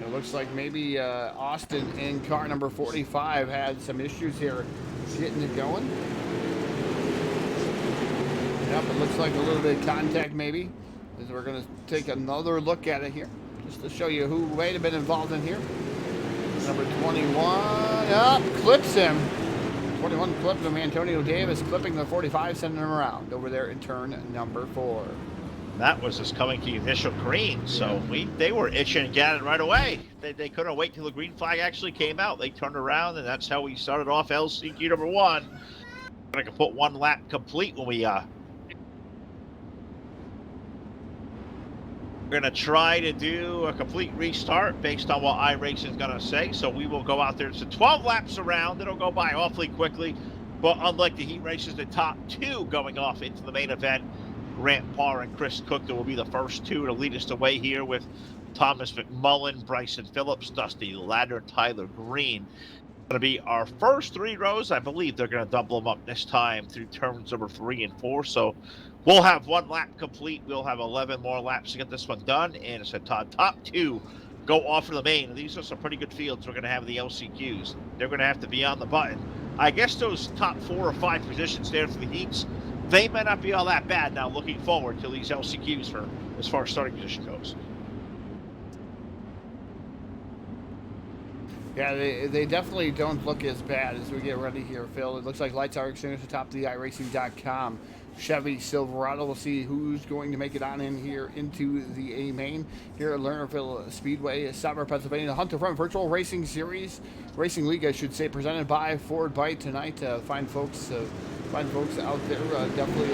It looks like maybe Austin in car number 45 had some issues here getting it going. Yep, it looks like a little bit of contact maybe. As we're going to take another look at it here, just to show you who might have been involved in here. Number 21, up, clips him. 21 clipped him. Antonio Davis clipping the 45, sending him around over there in turn number 4. That was just coming to the initial green, so they were itching and gathering right away. They couldn't wait till the green flag actually came out. They turned around, and that's how we started off LCQ number 1. I can put 1 lap complete when we we're going to try to do a complete restart based on what iRacing is going to say. So we will go out there. It's 12 laps around. It'll go by awfully quickly. But unlike the heat races, the top 2 going off into the main event, Grant Parr and Chris Cookter will be the first 2 to lead us away here, with Thomas McMullen, Bryson Phillips, Dusty Lander, Tyler Green. Going to be our first 3 rows. I believe they're going to double them up this time through turns number 3 and 4. So we'll have 1 lap complete. We'll have 11 more laps to get this one done. And it's a top 2 go off for the main. These are some pretty good fields we're going to have in the LCQs. They're going to have to be on the button. I guess those top 4 or 5 positions there for the heats, they may not be all that bad now looking forward to these LCQs for as far as starting position goes. Yeah, they definitely don't look as bad as we get ready here, Phil. It looks like lights are extinguished at the top of the iRacing.com. Chevy Silverado. We'll see who's going to make it on in here into the A main here at Lernerville Speedway, Summer, Pennsylvania. The Hunt to Front Virtual Racing Series, Racing League, I should say, presented by Ford Bite tonight. Fine folks out there. Definitely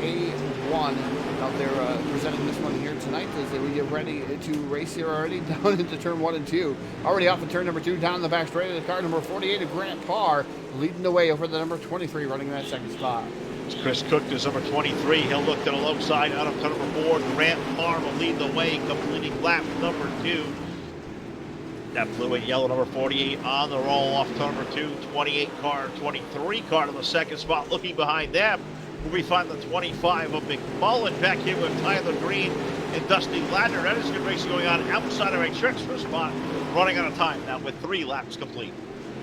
QA1 out there presenting this one here tonight as we get ready to race here already down into turn 1 and 2. Already off of turn number 2, down the back straight of the car, number 48 of Grant Parr leading the way over the number 23, running in that second spot. Chris Cook is number 23. He'll look to the low side out of turn number 4. Grant Parr will lead the way, completing lap number 2. That blue and yellow number 48 on the roll off turn number 2. 28 car, 23 car to the second spot. Looking behind them, we find the 25 of McMullen back here with Tyler Green and Dusty Lander. That is good racing going on outside of a transfer spot, running out of time now with 3 laps complete.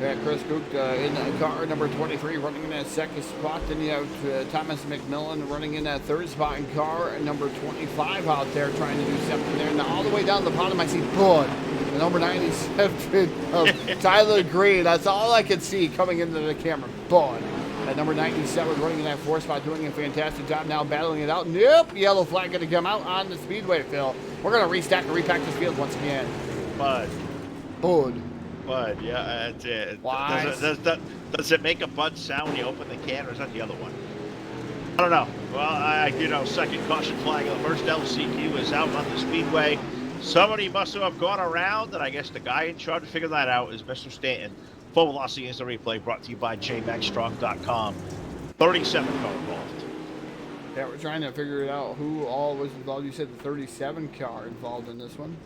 Yeah, Chris Cook in car number 23 running in that second spot. Then you have Thomas McMillan running in that third spot in car number 25 out there trying to do something there. Now all the way down the bottom I see Bud, the number 97 of Tyler Green. That's all I could see coming into the camera. Bud. At number 97, running in that 4 spot, doing a fantastic job now, battling it out. Nope, yellow flag going to come out on the speedway, Phil. We're going to restack and repack this field once again. Bud. Bud. Bud, yeah, that's it. Why? Does it make a bud sound when you open the can, or is that the other one? I don't know. Well, I do know second caution flag of the first LCQ is out on the speedway. Somebody must have gone around, and I guess the guy in charge of figuring that out is Mr. Stanton. Full velocity is the replay, brought to you by jmaxstrong.com. 37 car involved. Yeah, we're trying to figure it out. Who all was involved? You said the 37 car involved in this one.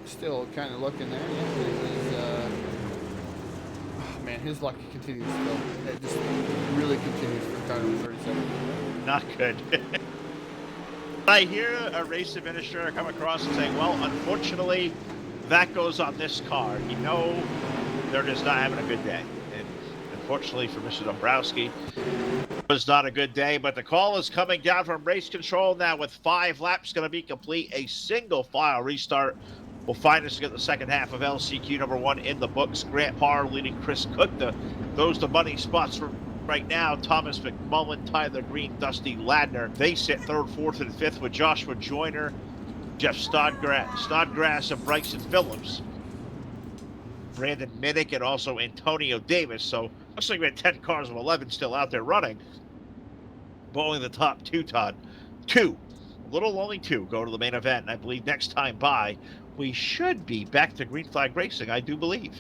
Still kind of looking there. Yeah, it was, oh man, his luck continues still. It just really continues for car number 37. Not good. I hear a race administrator come across and say, well, unfortunately, that goes on this car. You know, they're just not having a good day. And unfortunately for Mr. Dombrowski, it was not a good day. But the call is coming down from race control now with 5 laps going to be complete. A single file restart will find us to get the second half of LCQ number 1 in the books. Grant Parr leading Chris Cook. Those the money spots for right now. Thomas McMullen, Tyler Green, Dusty Ladner. They sit 3rd, 4th, and 5th with Joshua Joyner, Jeff Snodgrass, and Bryson Phillips. Brandon Minnick and also Antonio Davis. So looks like we had 10 cars of 11 still out there running. But only the top 2, Todd. 2. Only 2 go to the main event. And I believe next time by, we should be back to green flag racing, I do believe.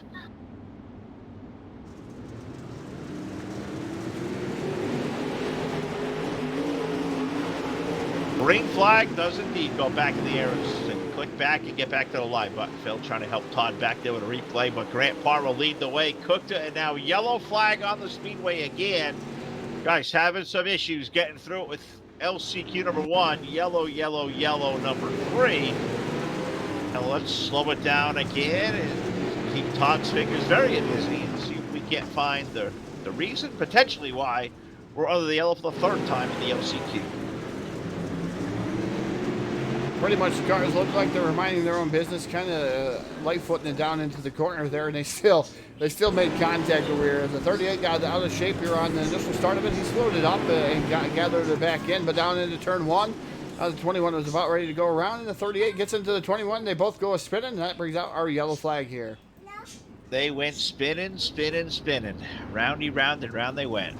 Green flag does indeed go back in the air. And click back and get back to the live button. Phil trying to help Todd back there with a replay, but Grant Parr will lead the way. Cooked it, and now yellow flag on the speedway again. Guys having some issues getting through it with LCQ number 1. Yellow, yellow, yellow number 3. Now let's slow it down again and keep Todd's fingers very busy and see if we can't find the reason, potentially why, we're under the yellow for the 3rd time in the LCQ. Pretty much the cars look like they're minding their own business, kind of light-footing it down into the corner there, and they still made contact over here. The 38 got out of shape here on the initial start of it. He slowed it up and gathered it back in, but down into turn 1. The 21 was about ready to go around, and the 38 gets into the 21. They both go a spinning, and that brings out our yellow flag here. They went spinning, spinning, spinning. Roundy, round, and round they went.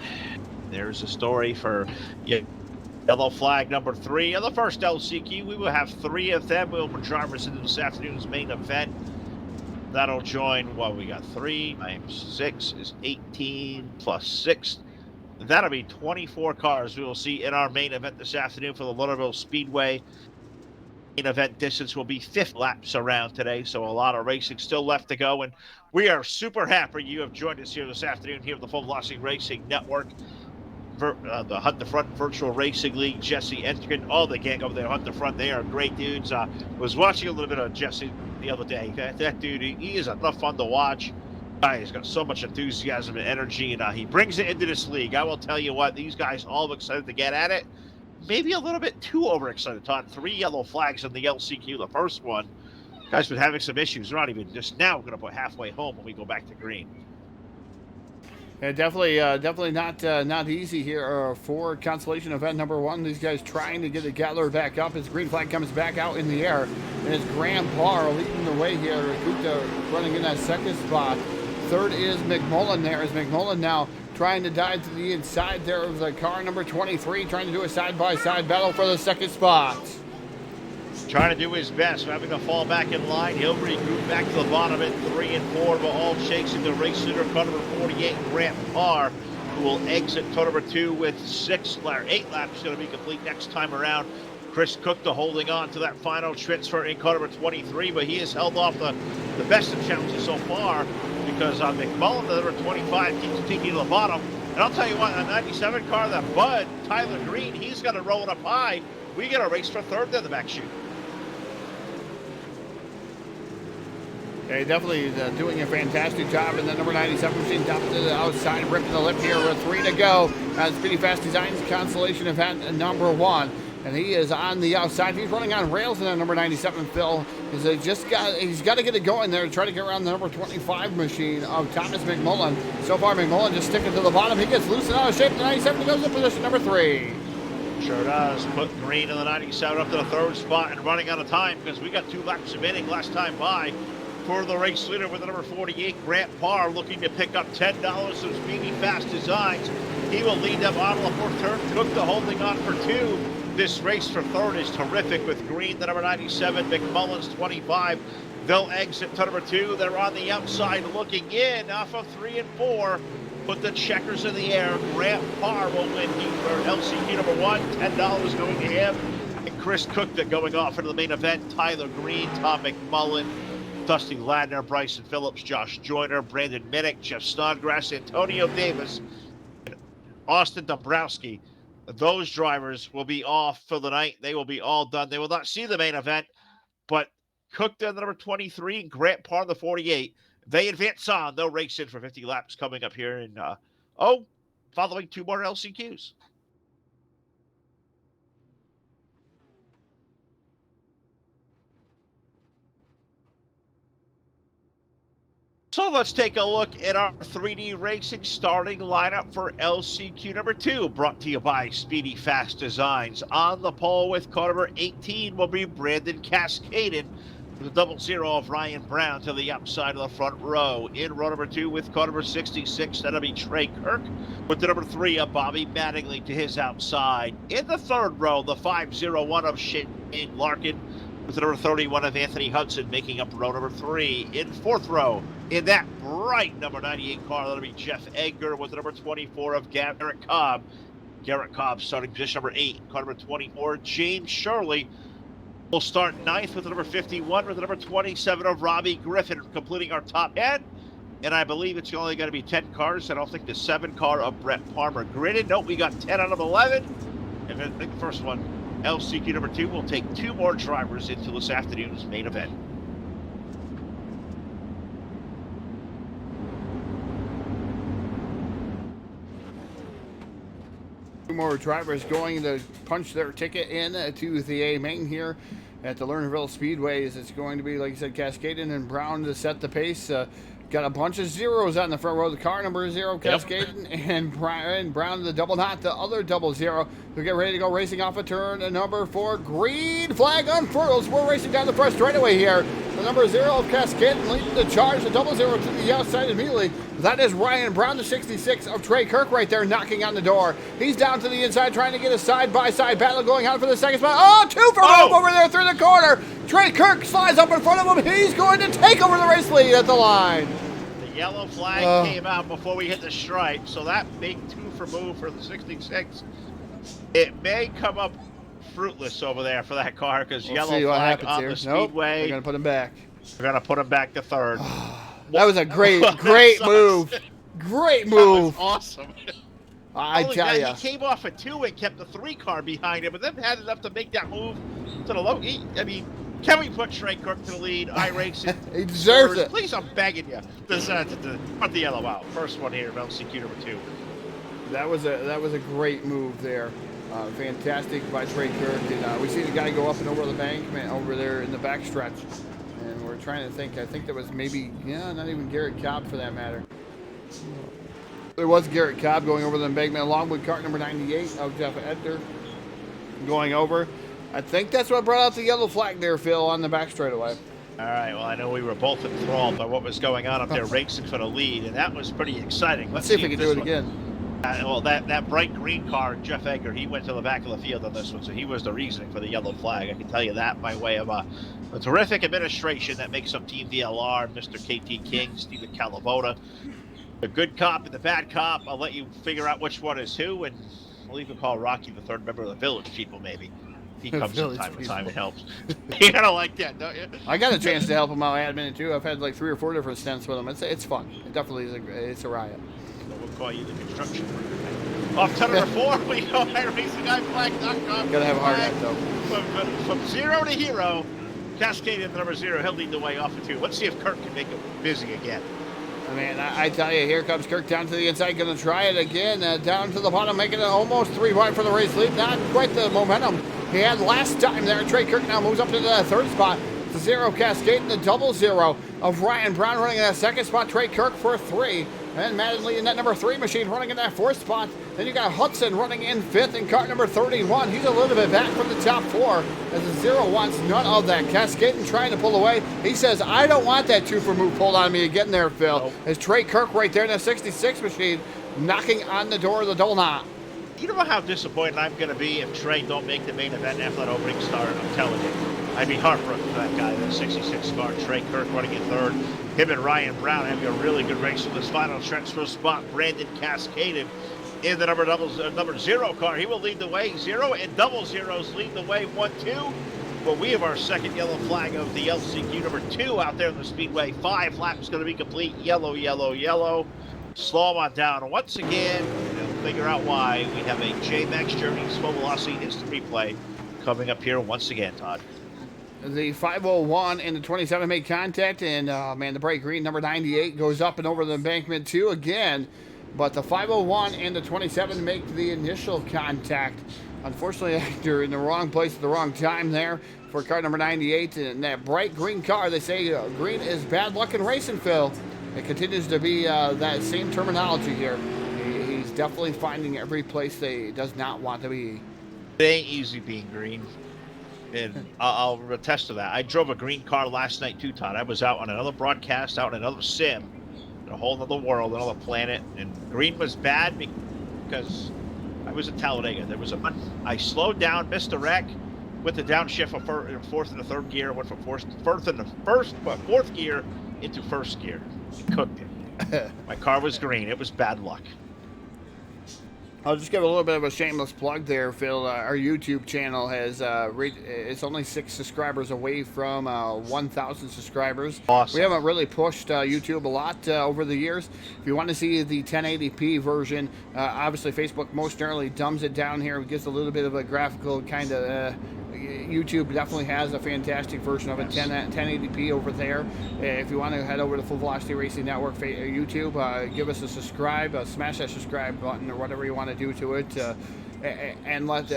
There's a story for yellow flag number 3 of the first LCQ. We will have 3 of them. We'll be drivers into this afternoon's main event. That'll join, well, we got 3 times 6 is 18 plus 6. That'll be 24 cars we will see in our main event this afternoon for the Lauderdale Speedway. Main event distance will be 50 laps around today, so a lot of racing still left to go. And we are super happy you have joined us here this afternoon here at the Full Velocity Racing Network. The Hunt the Front Virtual Racing League, Jesse Entgen, all the gang over there, Hunt the Front, they are great dudes. Was watching a little bit of Jesse the other day. That dude, he is enough fun to watch. He's got so much enthusiasm and energy, and he brings it into this league. I will tell you what, these guys all excited to get at it. Maybe a little bit too overexcited, Todd. 3 yellow flags in the LCQ, the first one. Guys been having some issues. They're not even just now going to put halfway home when we go back to green. Yeah, definitely not easy here for consolation event number 1. These guys trying to get the gatherer back up as green flag comes back out in the air, and it's Grant Parr leading the way here. Gupta running in that 2nd spot. 3rd is McMullen there, as McMullen now trying to dive to the inside there of the car number 23, trying to do a side-by-side battle for the 2nd spot. Trying to do his best, having to fall back in line. He'll regroup back to the bottom at 3 and 4, but all chasing the race leader, car number 48, Grant Parr, who will exit car number 2 with 8 laps going to be complete next time around. Chris Cook holding on to that final transfer in car number 23, but he has held off the best of challenges so far because McMullen, the number 25, keeps taking to the bottom. And I'll tell you what, a 97 car, that Bud, Tyler Green, he's got to roll it up high. We got a race for 3rd in the back chute. Okay, definitely doing a fantastic job in the number 97 machine, top to the outside, ripping the lip here with 3 to go. Speedy Fast Designs consolation event number 1. and he is on the outside. He's running on rails in that number 97, Phil. He's got to get it going there to try to get around the number 25 machine of Thomas McMullen. So far, McMullen just sticking to the bottom. He gets loose and out of shape. The 97 he goes to position number 3. Sure does. Put Green in the 97 up to the 3rd spot and running out of time because we got 2 laps remaining last time by. For the race leader with the number 48, Grant Parr, looking to pick up $10 of Speedy Fast Designs. He will lead them on the 4th turn. Cook the holding on for 2. This race for 3rd is terrific with Green, the number 97, McMullen's 25. They'll exit to number 2. They're on the outside looking in off of 3 and 4. Put the checkers in the air. Grant Parr will win LCQ number 1. $10 going to him. And Chris Cook going off into the main event. Tyler Green, Tom McMullen, Dusty Ladner, Bryson Phillips, Josh Joyner, Brandon Minnick, Jeff Snodgrass, Antonio Davis, and Austin Dombrowski. Those drivers will be off for the night. They will be all done. They will not see the main event, but Cook, the number 23, and Grant Parr, the 48, they advance on. They'll race in for 50 laps coming up here in, following 2 more LCQs. So let's take a look at our 3D Racing starting lineup for LCQ number 2, brought to you by Speedy Fast Designs. On the pole with car number 18 will be Brandon Cascaden. The 00 of Ryan Brown to the outside of the front row. In row number 2 with car number 66, that'll be Trey Kirk. With the number 3 of Bobby Mattingly to his outside. In the 3rd row, the 501 of Shane Larkin. With the number 31 of Anthony Hudson making up row number 3. In 4th row, in that bright number 98 car, that'll be Jeff Edgar with the number 24 of Garrett Cobb. Garrett Cobb starting position number 8. Car number 24, James Shirley will start 9th with the number 51 with the number 27 of Robbie Griffin, completing our top 10. And I believe it's only going to be 10 cars. I don't think the 7 car of Brett Palmer gridded. Nope, we got 10 out of 11. And I think the first one, LCQ number 2, will take 2 more drivers into this afternoon's main event. More drivers going to punch their ticket in to the A main here at the Lernerville Speedways. It's going to be, like you said, Cascaden and Brown to set the pace. Got a bunch of zeros on the front row. The car number 0, Cascaden, and Brown, the double knot, the other 00. We'll get ready to go racing off a turn. Number 4, green flag unfurls. We're racing down the front straightaway here. The number 0 of Cascaden leading the charge. The 00 to the outside immediately. That is Ryan Brown, the 66 of Trey Kirk right there knocking on the door. He's down to the inside trying to get a side-by-side battle going on for the second spot. Oh, 2 for home over there through the corner. Trey Kirk slides up in front of him. He's going to take over the race lead at the line. The yellow flag came out before we hit the stripe, so that big 2 for move for the 66. It may come up fruitless over there for that car because yellow flag on the speedway. They're going to put him back. We're going to put him back to 3rd. That was a great move. Great move. That was awesome. I tell you. He came off a 2 and kept the 3 car behind him, but then had enough to make that move to the low. Can we put Trey Kirk to the lead? iRacing. He deserves it. Please, I'm begging you. Put the yellow out. First one here, LCQ number 2. That was a great move there. Fantastic by Trey Kirk. And we see the guy go up and over the embankment over there in the backstretch. And we're trying to think. I think that was maybe, not even Garrett Cobb for that matter. There was Garrett Cobb going over the embankment along with car number 98 of Jeff Edgar going over. I think that's what brought out the yellow flag there, Phil, on the back straightaway. All right, well, I know we were both enthralled by what was going on up there racing for the lead, and that was pretty exciting. Let's see if we can do it again. That bright green car, Jeff Edgar, he went to the back of the field on this one, so he was the reasoning for the yellow flag. I can tell you that by way of a terrific administration that makes up Team DLR, Mr. KT King, Stephen Calavota. The good cop and the bad cop, I'll let you figure out which one is who, and we'll even call Rocky the 3rd member of the Village People, maybe. He comes from time to time and helps. You gotta like that, don't you? I got a chance to help him out admin too. I've had like 3 or 4 different stints with him. It's fun. It definitely is. It's a riot. So we'll call you the construction worker. Off to number 4, we go iRacingIFlag.com. Gotta have a hard hat though. From 0 to hero, Cascade at number 0. He'll lead the way off of 2. Let's see if Kirk can make him busy again. Man, I tell you, here comes Kirk down to the inside, going to try it again, down to the bottom, making it almost 3 wide for the race lead. Not quite the momentum he had last time there. Trey Kirk now moves up to the third spot. The 0 Cascade and the double 0 of Ryan Brown running in that second spot. Trey Kirk for 3. And Madden Lee in that number 3 machine running in that 4th spot. Then you got Hudson running in 5th in car number 31. He's a little bit back from the top 4 as the 0 wants none of that. Cascading trying to pull away. He says, I don't want that 2 for move pulled on me again there, Phil. Nope. As Trey Kirk right there in that 66 machine knocking on the door of the double knot. You know how disappointed I'm going to be if Trey don't make the main event after that opening start? I'm telling you. I'd be heartbroken for that guy, that 66 car. Trey Kirk running in 3rd. Him and Ryan Brown having a really good race for this final transfer spot. Brandon Cascaded in the number 0 car. He will lead the way. 0 and double zeros lead the way 1-2. But we have our second yellow flag of the LCQ number 2 out there in the Speedway. 5 laps going to be complete. Yellow, yellow, yellow. Slow them on down. Once again, we'll figure out why we have a J-Max Journeys Full Velocity Instant Replay coming up here once again, Todd. The 501 and the 27 made contact, and man, the bright green number 98 goes up and over the embankment too again. But the 501 and the 27 make the initial contact. Unfortunately, they're in the wrong place at the wrong time there for car number 98. And that bright green car, they say green is bad luck in racing, Phil. It continues to be that same terminology here. He's definitely finding every place that he does not want to be. It ain't easy being green. And I'll attest to that. I drove a green car last night too, Todd. I was out on another broadcast, out in another sim, in a whole other world, another planet, and green was bad because I was at Talladega. I slowed down, missed a wreck, went to downshift from 4th into 3rd gear, went from 4th gear into 1st gear. It cooked it. My car was green. It was bad luck. I'll just give a little bit of a shameless plug there, Phil. Our YouTube channel has it's only 6 subscribers away from 1,000 subscribers. Awesome. We haven't really pushed YouTube a lot over the years. If you want to see the 1080p version, obviously Facebook most generally dumbs it down here. It gives a little bit of a graphical kind of. YouTube definitely has a fantastic version of it, 1080p over there. If you want to head over to Full Velocity Racing Network YouTube, give us a subscribe, smash that subscribe button or whatever you want to do to it, and let's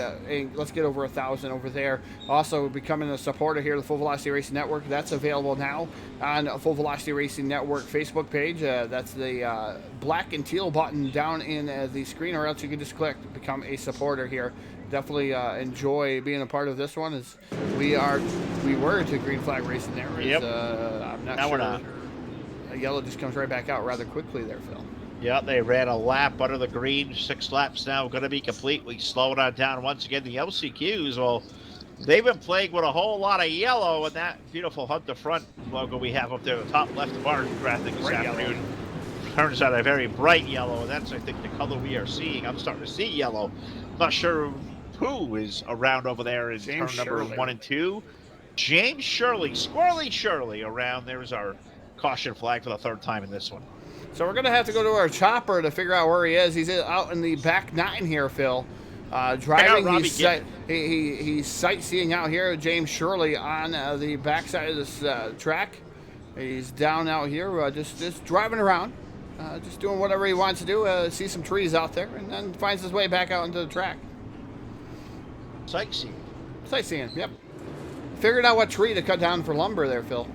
get over 1,000 over there. Also, becoming a supporter here of the Full Velocity Racing Network. That's available now on Full Velocity Racing Network Facebook page. That's the black and teal button down in the screen, or else you can just click become a supporter here. Definitely enjoy being a part of this one. As we were to green flag racing there. Yep. I'm not now sure. We're not. Yellow just comes right back out rather quickly there, Phil. Yeah, they ran a lap under the green. 6 laps now going to be complete. We slowed on down once again. The LCQs, well, they've been playing with a whole lot of yellow, and that beautiful Hunt the Front logo we have up there, the top left of our graphic this afternoon, turns out a very bright yellow, and that's, I think, the color we are seeing. I'm starting to see yellow. I'm not sure who is around over there in turn number 1 and 2. James Shirley, Squirrely Shirley around. There's our caution flag for the 3rd time in this one. So we're going to have to go to our chopper to figure out where he is. He's out in the back 9 here, Phil. Driving, he's sightseeing out here. James Shirley on the backside of this track. He's down out here, just driving around, just doing whatever he wants to do. See some trees out there, and then finds his way back out into the track. Sightseeing, yep. Figured out what tree to cut down for lumber there, Phil.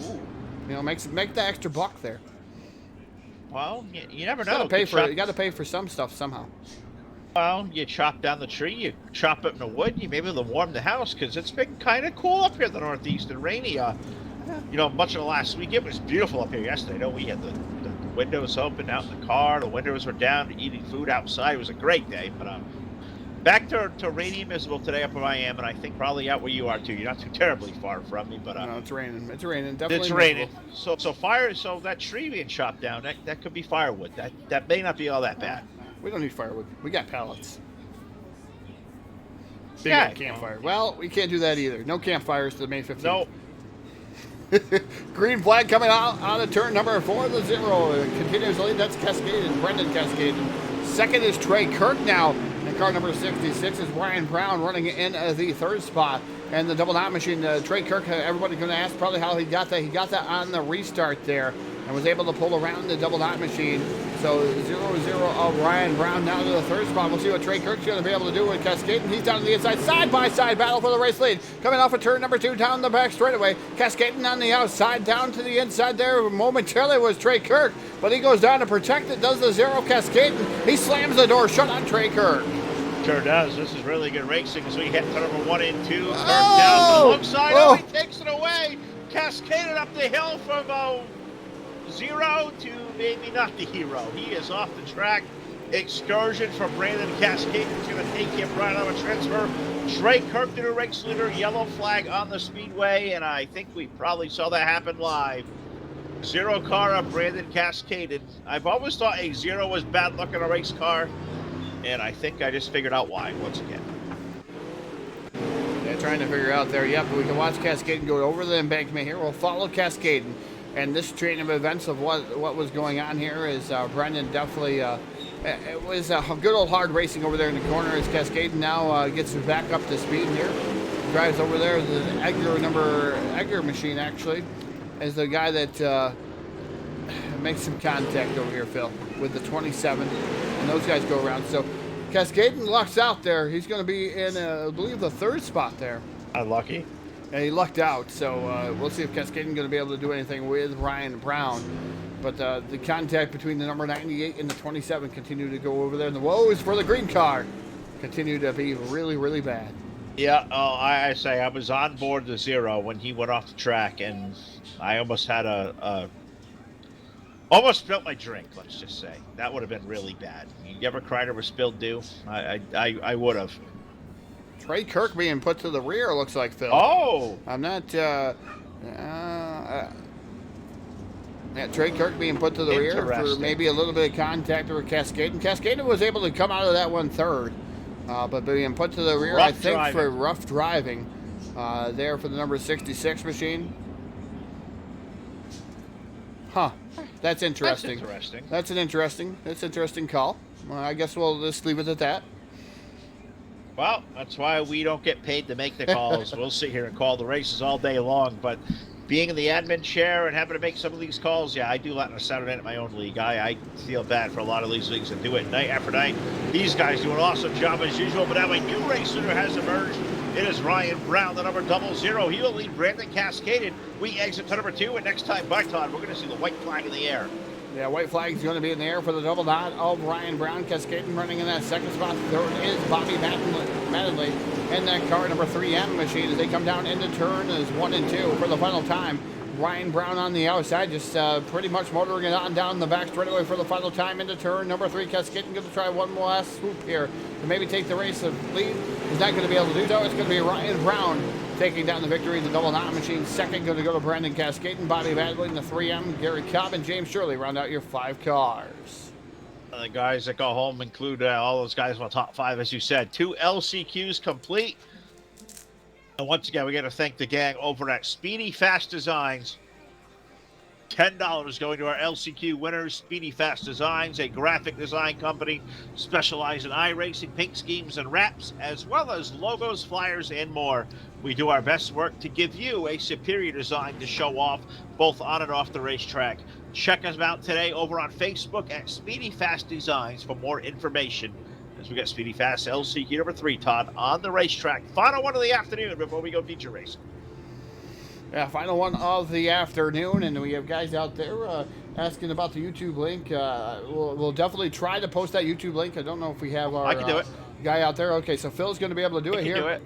Ooh. You know, make the extra buck there. Well, you never know. You got to pay for some stuff somehow. Well, you chop down the tree, you chop it in the wood, you maybe it'll warm the house, because it's been kind of cool up here in the Northeast and rainy. You know, much of the last week, it was beautiful up here yesterday. You know, we had the windows open out in the car, the windows were down, eating food outside. It was a great day, but back to rainy and miserable today up where I am, and I think probably out where you are too. You're not too terribly far from me, but no, it's raining. It's raining. Definitely. It's raining. So that tree being chopped down, that could be firewood. That may not be all that bad. We don't need firewood. We got pallets. Yeah. Campfire. Well, we can't do that either. No campfires to May 15th. No. Green flag coming out of turn number 4, the 0. Continues to lead. That's Cascade and Brendan Cascade. Second is Trey Kirk now. And car number 66 is Ryan Brown running in the 3rd spot. And the double knot machine, Trey Kirk, everybody's going to ask probably how he got that. He got that on the restart there and was able to pull around the double knot machine. So 0-0 of Ryan Brown down to the third spot. We'll see what Trey Kirk's going to be able to do with Cascading. He's down to the inside, side-by-side battle for the race lead. Coming off of turn number 2 down the back straightaway. Cascading on the outside, down to the inside there momentarily was Trey Kirk, but he goes down to protect it, does the 0 Cascading. He slams the door shut on Trey Kirk. Sure does. This is really good racing as we hit turn number 1 and 2. Turn down to the long side. Oh, he takes it away. Cascaded up the hill from 0 to maybe not the hero. He is off the track. Excursion from Brandon Cascade. He's going to take him right on a transfer. Trey Kirk, the new race leader, yellow flag on the speedway, and I think we probably saw that happen live. 0 car of Brandon Cascade. I've always thought a 0 was bad luck in a race car, and I think I just figured out why once again. They're trying to figure out there. Yep, we can watch Cascading go over the embankment here. We'll follow Cascading. And this train of events of what was going on here is Brendan definitely, it was a good old hard racing over there in the corner as Cascading now gets back up to speed here. Drives over there, the Egger machine actually, is the guy that makes some contact over here, Phil, with the 27, and those guys go around. So Cascading lucks out there. He's going to be in, I believe, the third spot there. Unlucky. And he lucked out, so we'll see if Cascading going to be able to do anything with Ryan Brown. But the contact between the number 98 and the 27 continue to go over there. And the woes for the green car continue to be really, really bad. Yeah, I say I was on board the 0 when he went off the track, and I almost had almost spilled my drink, let's just say. That would have been really bad. You ever cried over spilled dew? I would have. Trey Kirk being put to the rear, looks like, Phil. Oh! I'm not, yeah, Trey Kirk being put to the rear for maybe a little bit of contact with Cascading. Cascading was able to come out of that one third, but being put to the rear, I think, for rough driving there for the number 66 machine. Huh. That's interesting. That's an interesting call. Well, I guess we'll just leave it at that. Well, that's why we don't get paid to make the calls. We'll sit here and call the races all day long, but being in the admin chair and having to make some of these calls, yeah, I do that on a Saturday night in my own league. I feel bad for a lot of these leagues that do it night after night. These guys do an awesome job as usual, but now a new race leader has emerged. It is Ryan Brown, the number 00. He will lead Brandon Cascaded. We exit to number 2, and next time by Todd, we're going to see the white flag in the air. Yeah, white flag is going to be in the air for the double dot of Ryan Brown. Cascading running in that second spot. Third is Bobby Mattingly in that car, number 3M machine, as they come down into turn as 1 and 2 for the final time. Ryan Brown on the outside, just pretty much motoring it on down the back straightaway for the final time into turn number 3. Cascading going to try one more last swoop here to maybe take the race of lead. He's not going to be able to do so. It's going to be Ryan Brown taking down the victory. The double knot machine second going to go to Brandon Cascading, Bobby Badley, the 3M, Gary Cobb, and James Shirley round out your 5 cars. The guys that go home include all those guys in the top 5, as you said. 2 LCQs complete. And once again, we got to thank the gang over at Speedy Fast Designs. $10 going to our LCQ winners. Speedy Fast Designs, a graphic design company specialized in iRacing, paint schemes, and wraps, as well as logos, flyers, and more. We do our best work to give you a superior design to show off both on and off the racetrack. Check us out today over on Facebook at Speedy Fast Designs for more information. As we got Speedy Fast LCQ number 3, Todd, on the racetrack. Final one of the afternoon before we go feature racing. Yeah, final one of the afternoon, and we have guys out there asking about the YouTube link. We'll definitely try to post that YouTube link. I don't know if we have our guy out there. Okay, so Phil's going to be able to do it here.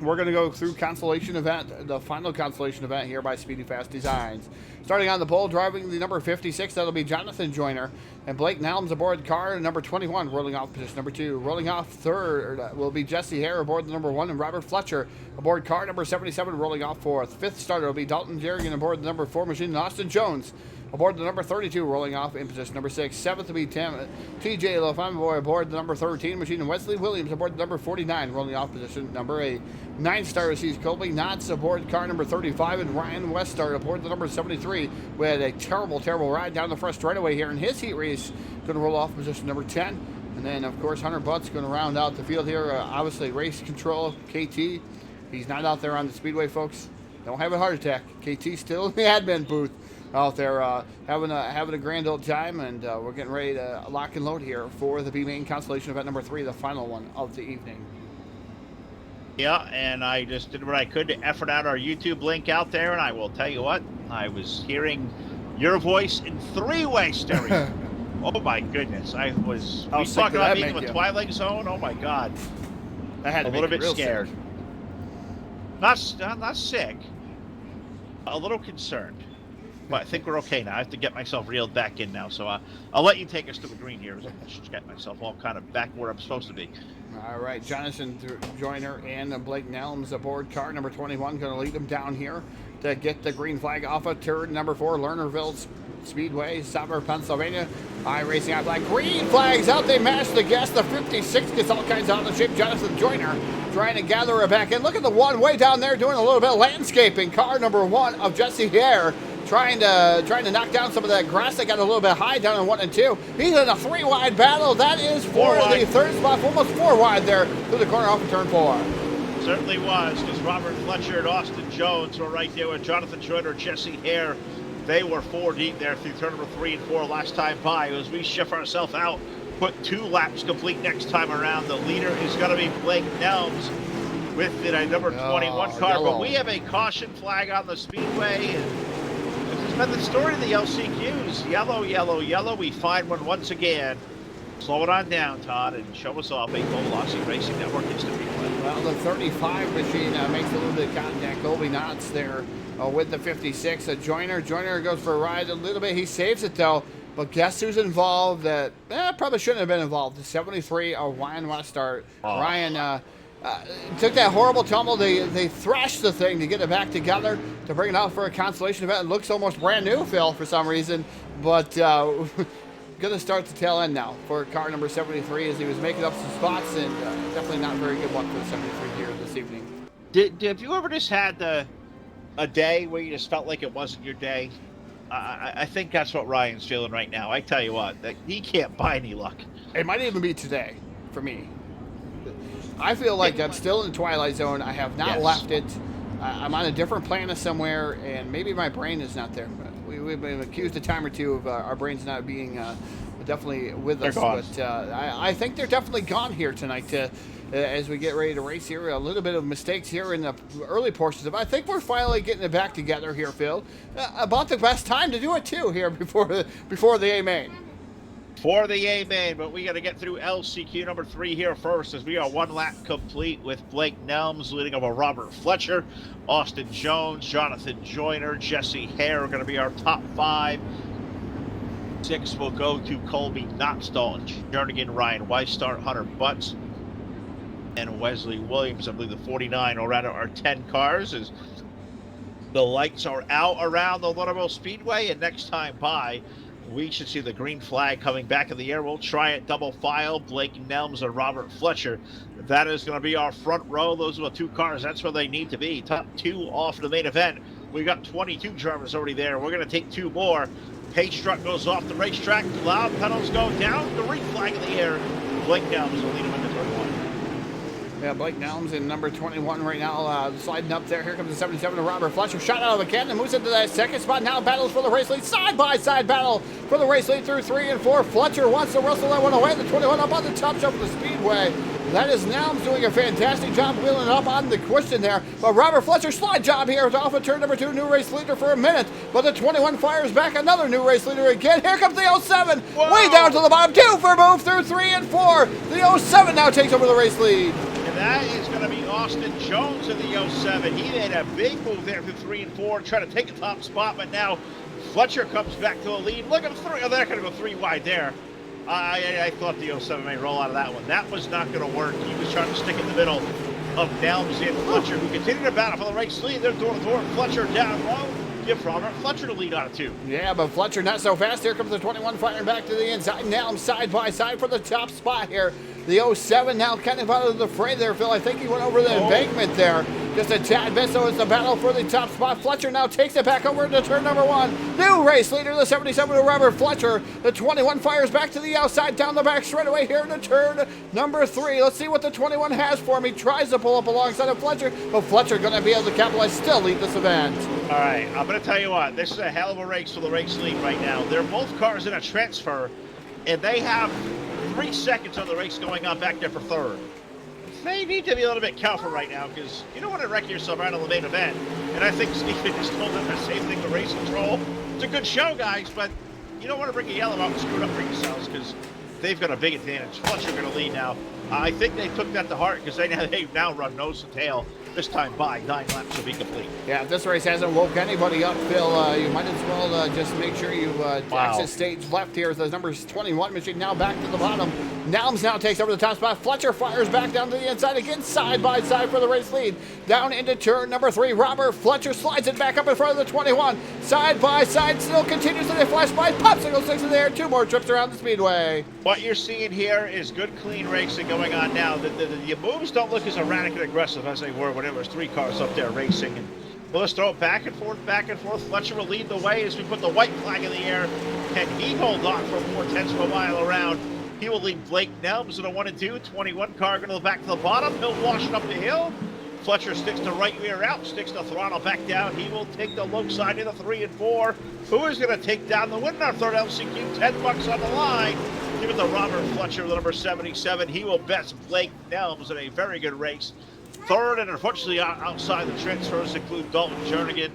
We're going to go through consolation event, the final consolation event here by Speedy Fast Designs. Starting on the pole, driving the number 56, that'll be Jonathan Joyner. And Blake Nelms aboard car number 21, rolling off position number 2. Rolling off third will be Jesse Hare aboard the number 1, and Robert Fletcher aboard car number 77, rolling off 4th. Fifth starter will be Dalton Jerrigan aboard the number 4 machine, and Austin Jones aboard the number 32, rolling off in position number 6. Seventh will be TJ Lafame aboard the number 13 machine, and Wesley Williams aboard the number 49, rolling off position number 8. Ninth starter sees Colby Knotts aboard car number 35, and Ryan Westart aboard the number 73. We had a terrible ride down the front straightaway here in his heat race. Going to roll off position number 10. And then, of course, Hunter Butt's going to round out the field here. Obviously, race control, KT. He's not out there on the speedway, folks. Don't have a heart attack. KT's still in the admin booth. out there having a grand old time, and we're getting ready to lock and load here for the B main constellation event number 3, the final one of the evening. Yeah, and I just did what I could to effort out our YouTube link out there, and I will tell you what, I was hearing your voice in 3-way stereo. Oh my goodness, we talked about being in the Twilight Zone. Oh my God, I had a little bit scared. Not sick, a little concerned, but I think we're okay now. I have to get myself reeled back in now, so I'll let you take us to the green here. I should get myself all kind of back where I'm supposed to be. All right, Jonathan Joyner and Blake Nelms aboard car number 21, going to lead them down here to get the green flag off of turn number 4, Lernerville Speedway, Summer, Pennsylvania. Racing out flag. Green flags out. They mash the gas. The 56 gets all kinds out of shape. Jonathan Joyner trying to gather her back in. Look at the one way down there doing a little bit of landscaping. Car number 1 of Jesse Hare trying to knock down some of that grass that got a little bit high down in 1 and 2. He's in a 3-wide battle. That is for the third spot, almost 4 wide there through the corner off of turn 4. Certainly was, because Robert Fletcher and Austin Jones were right there with Jonathan Joyner, Jesse Hare. They were 4 deep there through turn number 3 and 4 last time by. As we shift ourselves out, put 2 laps complete next time around. The leader is going to be Blake Nelms with the number 21 car. Yellow. But we have a caution flag on the speedway. And this has been the story of the LCQs. Yellow, yellow, yellow. We find one once again. Slow it on down, Todd, and show us off a Velocity Racing Network history. Well, the 35 machine makes a little bit of contact. Colby Knotts there with the 56. Joyner goes for a ride a little bit. He saves it, though. But guess who's involved that probably shouldn't have been involved? The 73 of Ryan Westart. Ryan took that horrible tumble. They thrashed the thing to get it back together to bring it out for a consolation event. It looks almost brand new, Phil, for some reason. But going to start the tail end now for car number 73 as he was making up some spots, and definitely not very good luck for the 73 here this evening. Have you ever just had a day where you just felt like it wasn't your day? I think that's what Ryan's feeling right now. I tell you what, he can't buy any luck. It might even be today for me. I feel like I'm still in the Twilight Zone. I have not left it. I'm on a different planet somewhere, and maybe my brain is not there. We've been accused a time or two of our brains not being definitely with us. But I think they're definitely gone here tonight as we get ready to race here. A little bit of mistakes here in the early portions of it. I think we're finally getting it back together here, Phil. About the best time to do it, too, here before the A-Main. For the A-Main, but we got to get through LCQ number 3 here first, as we are 1 lap complete with Blake Nelms leading over Robert Fletcher, Austin Jones, Jonathan Joyner, Jesse Hare are going to be our top 5. 6 will go to Colby Knotts, Jernigan, Ryan Weisstart, Hunter Butts, and Wesley Williams. I believe the 49 or rather our 10 cars as the lights are out around the Lernerville Speedway, and next time by we should see the green flag coming back in the air. We'll try it double file. Blake Nelms and Robert Fletcher. That is going to be our front row. Those are the 2 cars. That's where they need to be. Top 2 off the main event. We got 22 drivers already there. We're going to take 2 more. Pace truck goes off the racetrack. Loud pedals go down. The green flag in the air. Blake Nelms will lead him into turn 1. Yeah, Blake Nelms in number 21 right now, sliding up there. Here comes the 77 to Robert Fletcher. Shot out of the cannon, moves into that second spot. Now battles for the race lead. Side-by-side battle for the race lead through 3 and 4. Fletcher wants to wrestle that one away. The 21 up on the top jump of the speedway. That is Nelms doing a fantastic job wheeling up on the cushion there. But Robert Fletcher, slide job here off of turn number 2, new race leader for a minute. But the 21 fires back, another new race leader again. Here comes the 07, way down to the bottom. 2 for move through 3 and 4. The 07 now takes over the race lead. And that is going to be Austin Jones in the 07. He made a big move there through 3 and 4, trying to take a top spot, but now Fletcher comes back to the lead. Look at 3. Oh, they're going to go 3 wide there. I thought the 07 may roll out of that one. That was not going to work. He was trying to stick in the middle of Nelms and Fletcher, who continued to battle for the race lead. They're door to door. Fletcher down low. Give Robert Fletcher to lead on it, too. Yeah, but Fletcher not so fast. Here comes the 21 firing back to the inside. Nelms side by side for the top spot here. The 07 now kind of out of the fray there, Phil. I think he went over the embankment there just a tad bit, so it's the battle for the top spot. Fletcher now takes it back over into turn number 1. New race leader, the 77 to Robert Fletcher. The 21 fires back to the outside, down the back straightaway here into turn number 3. Let's see what the 21 has for him. He tries to pull up alongside of Fletcher, but Fletcher going to be able to capitalize, still lead this event. All right, I'm going to tell you what, this is a hell of a race for the race lead right now. They're both cars in a transfer, and they have 3 seconds of the race going on back there for third. They need to be a little bit careful right now, because you don't want to wreck yourself right on the main event. And I think Stephen just told them the same thing with race control. It's a good show, guys, but you don't want to bring a yellow out and screw it up for yourselves, because they've got a big advantage. Fletcher going to lead now. I think they took that to heart, because they've now run nose to tail. This time by 9 laps will be complete. Yeah, this race hasn't woke anybody up, Phil. You might as well just make sure you exit stage left here. The numbers 21 machine now back to the bottom. Nelms now takes over the top spot. Fletcher fires back down to the inside again, side by side for the race lead. Down into turn number 3. Robert Fletcher slides it back up in front of the 21. Side by side, still continues to flash by. Popsicle sticks in there. 2 more trips around the speedway. What you're seeing here is good, clean racing going on now. The moves don't look as erratic and aggressive as they were when it was 3 cars up there racing. And we'll just throw it back and forth, back and forth. Fletcher will lead the way as we put the white flag in the air. Can he hold on for 4/10 of a mile around? He will lead Blake Nelms in a 1 and 2. 21 car going to the back to the bottom. He'll wash it up the hill. Fletcher sticks the right rear out, sticks the throttle back down. He will take the low side into 3 and 4. Who is going to take down the win in our third LCQ? $10 on the line. Give it to Robert Fletcher, the number 77. He will best Blake Nelms in a very good race. Third, and unfortunately outside the transfers include Dalton Jernigan,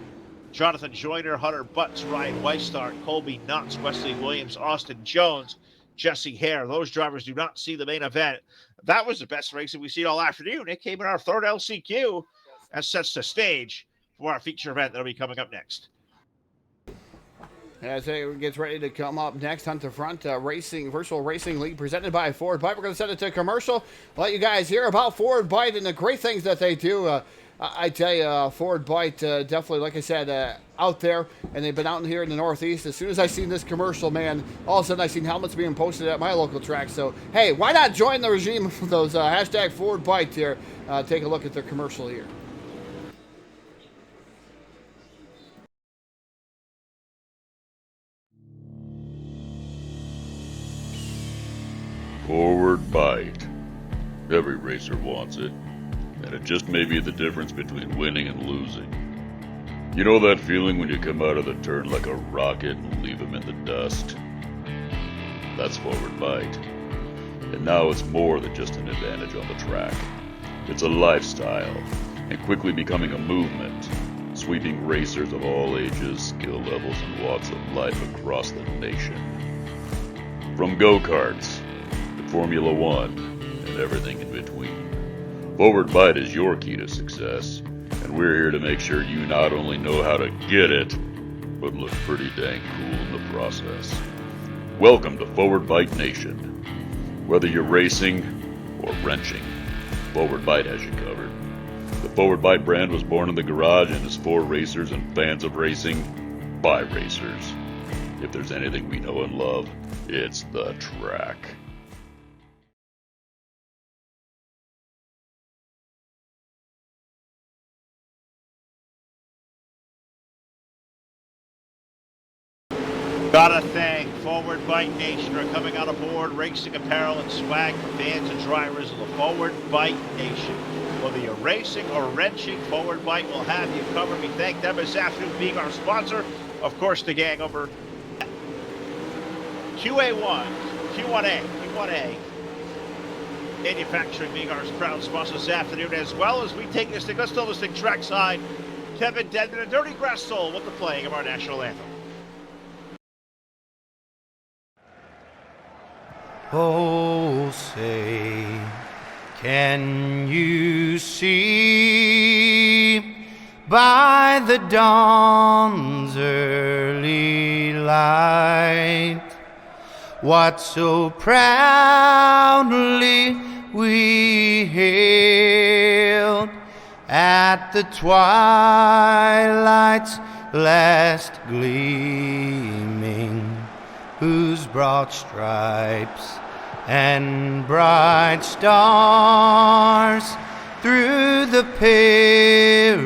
Jonathan Joyner, Hunter Butts, Ryan Weistart, Colby Knotts, Wesley Williams, Austin Jones, Jesse Hare. Those drivers do not see the main event. That was the best racing we've seen all afternoon. It came in our third LCQ and sets the stage for our feature event that'll be coming up next. As it gets ready to come up next, Hunt the Front Racing, Virtual Racing League presented by Ford Bite. We're going to send it to commercial. Let you guys hear about Ford Bite and the great things that they do. I tell you, Ford Bite, definitely, like I said, out there, and they've been out here in the Northeast. As soon as I seen this commercial, man, all of a sudden I seen helmets being posted at my local track. So, hey, why not join the regime of those hashtag Ford Bite here? Take a look at their commercial here. Forward bite. Every racer wants it, and it just may be the difference between winning and losing. You know that feeling when you come out of the turn like a rocket and leave them in the dust? That's forward bite. And now it's more than just an advantage on the track. It's a lifestyle, and quickly becoming a movement, sweeping racers of all ages, skill levels, and walks of life across the nation. From go-karts, Formula One, and everything in between. Forward Bite is your key to success, and we're here to make sure you not only know how to get it, but look pretty dang cool in the process. Welcome to Forward Bite Nation. Whether you're racing or wrenching, Forward Bite has you covered. The Forward Bite brand was born in the garage and is for racers and fans of racing by racers. If there's anything we know and love, it's the track. Gotta thank Forward Bite Nation for coming on aboard racing apparel and swag for fans and drivers of the Forward Bite Nation. Whether you're racing or wrenching, Forward Bite will have you covered. We thank them this afternoon being our sponsor. Of course, the gang over QA1, Q1A, Manufacturing being our proud sponsor this afternoon, as well as we take this thing, let's throw this thing trackside. Kevin Denman, a Dirty Grass Soul, with the playing of our national anthem. Oh, say, can you see by the dawn's early light what so proudly we hailed at the twilight's last gleaming, whose broad stripes and bright stars through the perilous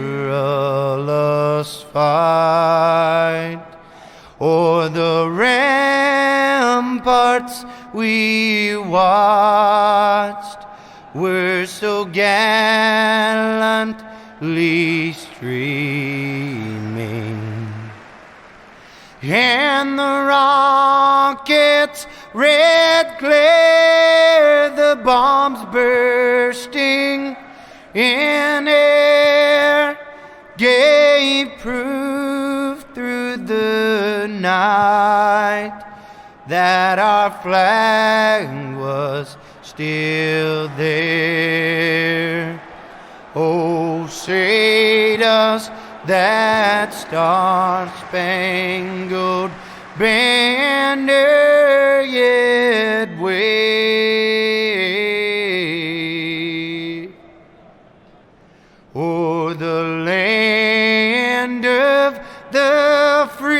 fight. O'er the ramparts we watched were so gallantly streaming, and the rockets' red glare, the bombs bursting in air, gave proof through the night that our flag was still there. Oh, say does that star-spangled banner yet wave o'er the land of the free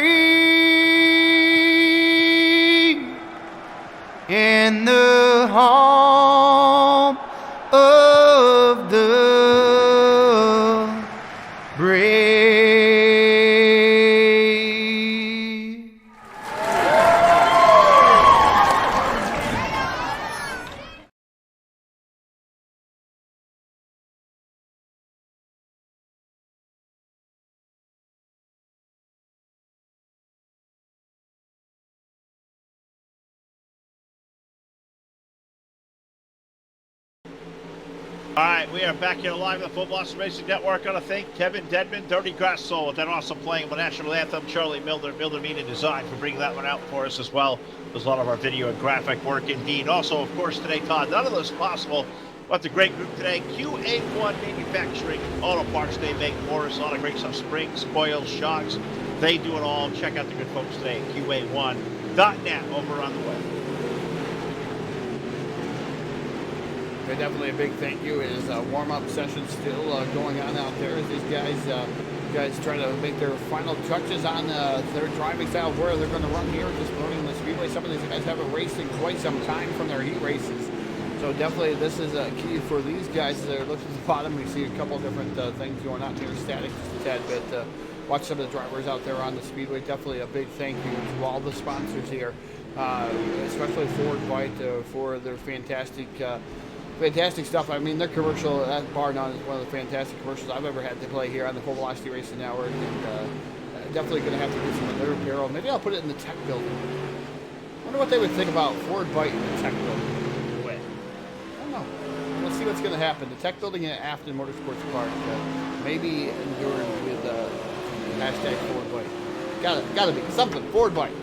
and the home of the brave. All right, we are back here live at the Full Velocity Racing Network. I want to thank Kevin Dedman, Dirty Grass Soul, then also playing the national anthem, Charlie Milner, Milner Media Design, for bringing that one out for us as well. There's a lot of our video and graphic work indeed. Also, of course, today, Todd, none of this possible but the great group today, QA1 Manufacturing, auto parts they make for us. A lot of great stuff, springs, coils, shocks. They do it all. Check out the good folks today at QA1.net over on the web. Definitely a big thank you. It is a warm-up session still going on out there as these guys try to make their final touches on their driving style, where they're going to run here at this morning in the Speedway. Some of these guys haven't raced in quite some time from their heat races. So definitely this is a key for these guys. They're looking at the bottom. We see a couple of different things going on here, static just a tad bit. Watch some of the drivers out there on the Speedway. Definitely a big thank you to all the sponsors here, especially Ford White for their fantastic stuff. I mean, their commercial, that bar none, is one of the fantastic commercials I've ever had to play here on the Full Velocity Racing Network. And definitely going to have to do some of their apparel. Maybe I'll put it in the tech building. I wonder what they would think about Ford Bite in the tech building. I don't know. Let's see what's going to happen. The tech building at Afton Motorsports Park, maybe endured with hashtag Ford Bite. Gotta be something. Ford Bite.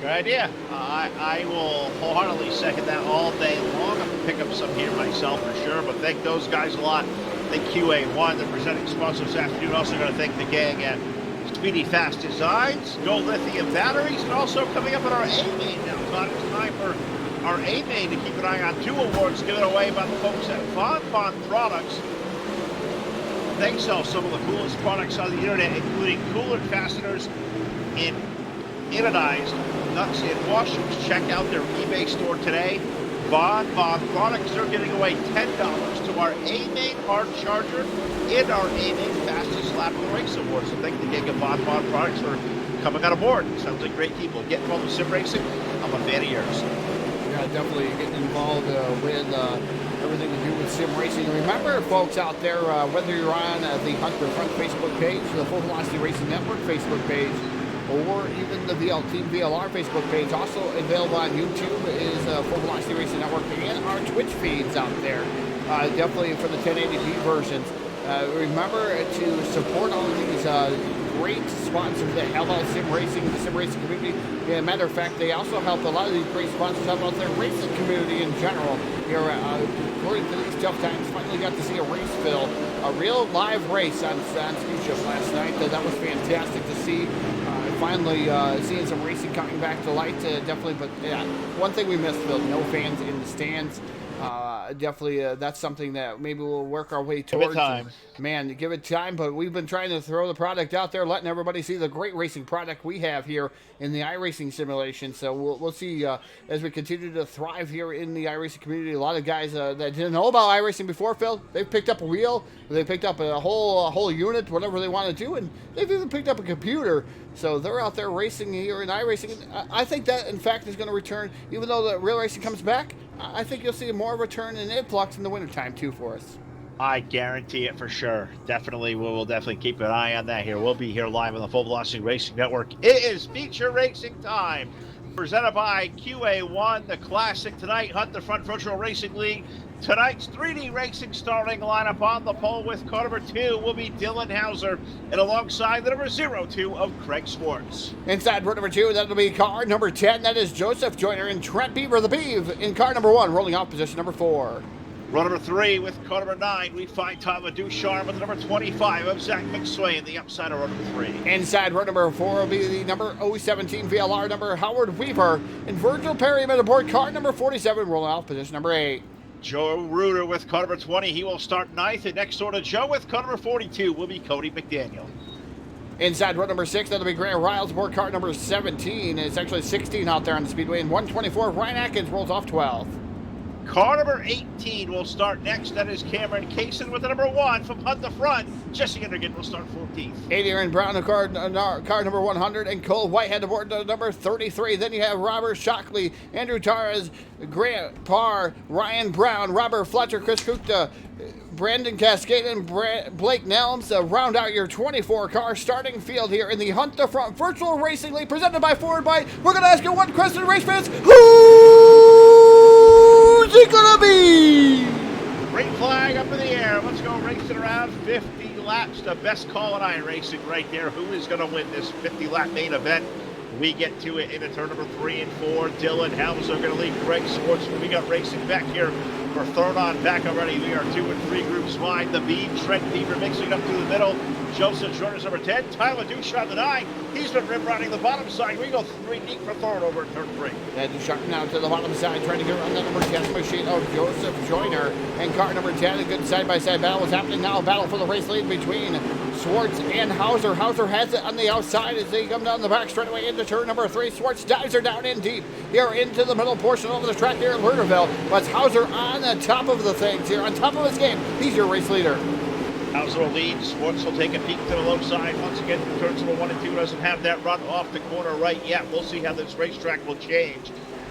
Good idea. I will wholeheartedly second that all day long. I'm going to pick up some here myself for sure, but thank those guys a lot. Thank QA1, the presenting sponsor this afternoon. Also going to thank the gang at Speedy Fast Designs, Gold Lithium Batteries, and also coming up at our A-Main now. Todd, it's time for our A-Main to keep an eye on 2 awards given away by the folks at Bon Products. They sell some of the coolest products on the internet, including cooler fasteners in anodized nuts and washers. Check out their eBay store today. Bon Products, they're giving away $10 to our A-Main hard charger in our A-Main fastest lap of the race award. So thank the gang of Bon Products for coming on board. Sounds like great people. Get involved with sim racing. I'm a fan of yours. Yeah, definitely getting involved with everything to do with sim racing. Remember, folks out there, whether you're on the Hunt the Front Facebook page, the Full Velocity Racing Network Facebook page, or even the Team VLR Facebook page, also available on YouTube, is Full Velocity Racing Network, and our Twitch feeds out there, definitely for the 1080p versions. Remember to support all of these great sponsors that help out sim racing, the sim racing community. Yeah, matter of fact, they also help a lot of these great sponsors help out their racing community in general. Here, according to these tough times, finally got to see a race, Phil, a real live race on Speed Shift last night. That was fantastic to see. Finally seeing some racing coming back to light, definitely. But yeah, one thing we missed, Phil, no fans in the stands. Definitely, that's something that maybe we'll work our way Give it towards. time. Man, give it time, but we've been trying to throw the product out there, letting everybody see the great racing product we have here in the iRacing simulation. So we'll see as we continue to thrive here in the iRacing community. A lot of guys that didn't know about iRacing before, Phil, they've picked up a wheel, they picked up a whole unit, whatever they want to do, and they've even picked up a computer. So they're out there racing here in iRacing. I think that, in fact, is going to return, even though the real racing comes back. I think you'll see more return in influx in the wintertime, too, for us. I guarantee it for sure. Definitely, we'll definitely keep an eye on that here. We'll be here live on the Full Velocity Racing Network. It is feature racing time. Presented by QA1, the classic tonight, Hunt the Front Virtual Racing League. Tonight's 3D Racing starting lineup on the pole with car number 2 will be Dylan Hauser, and alongside the number 02 of Craig Swartz. Inside row number 2, that'll be car number 10. That is Joseph Joyner and Trent Beaver, the Beav, in car number 1, rolling off position number 4. Row number 3 with car number 9, we find Tyler Ducharme with the number 25 of Zach McSwain, the upside of row number 3. Inside row number 4 will be the number 017 VLR number Howard Weaver, and Virgil Perryman aboard car number 47, rolling off position number 8. Joe Reuter with car number 20, he will start 9th, and next door to Joe with car number 42 will be Cody McDaniel. Inside row number 6, that'll be Grant Riles aboard car number 17. It's actually 16 out there on the speedway, and 124, Ryan Atkins rolls off 12th. Car number 18 will start next. That is Cameron Kaysen with the number 1 from Hunt the Front. Jesse Endergan will start 14th. Adrian Brown, car number 100, and Cole Whitehead aboard number 33. Then you have Robert Shockley, Andrew Torres, Grant Parr, Ryan Brown, Robert Fletcher, Chris Kukta, Brandon Cascade, and Blake Nelms round out your 24-car starting field here in the Hunt the Front Virtual Racing League presented by Forward Bite. We're going to ask you one question, race fans. Who's it going to be? Green flag up in the air. Let's go racing around 50 laps. The best call in iRacing right there. Who is going to win this 50-lap main event? We get to it in turn number 3 and 4. Dylan Hauser going to lead Craig Swartz. We got racing back here. We're third on back already. We are 2 and 3 groups wide. The Beav, Trent Beaver mixing up through the middle. Joseph Jordan's number 10. Tyler Ducharme, the 9. He's been rim riding the bottom side. We go 3 deep for third over in turn 3. And Ducharme now to the bottom side, trying to get around the number 10 machine of Joseph Joyner. And car number 10, a good side-by-side battle is happening now. A battle for the race lead between Swartz and Hauser. Hauser has it on the outside as they come down the back straightaway into turn number 3. Swartz dives her down in deep here into the middle portion of the track here in Lernerville. But Hauser on the top of the things here, on top of his game. He's your race leader. Hauser will lead. Swartz will take a peek to the low side. Once again, turns number 1 and 2 doesn't have that run off the corner right yet. We'll see how this racetrack will change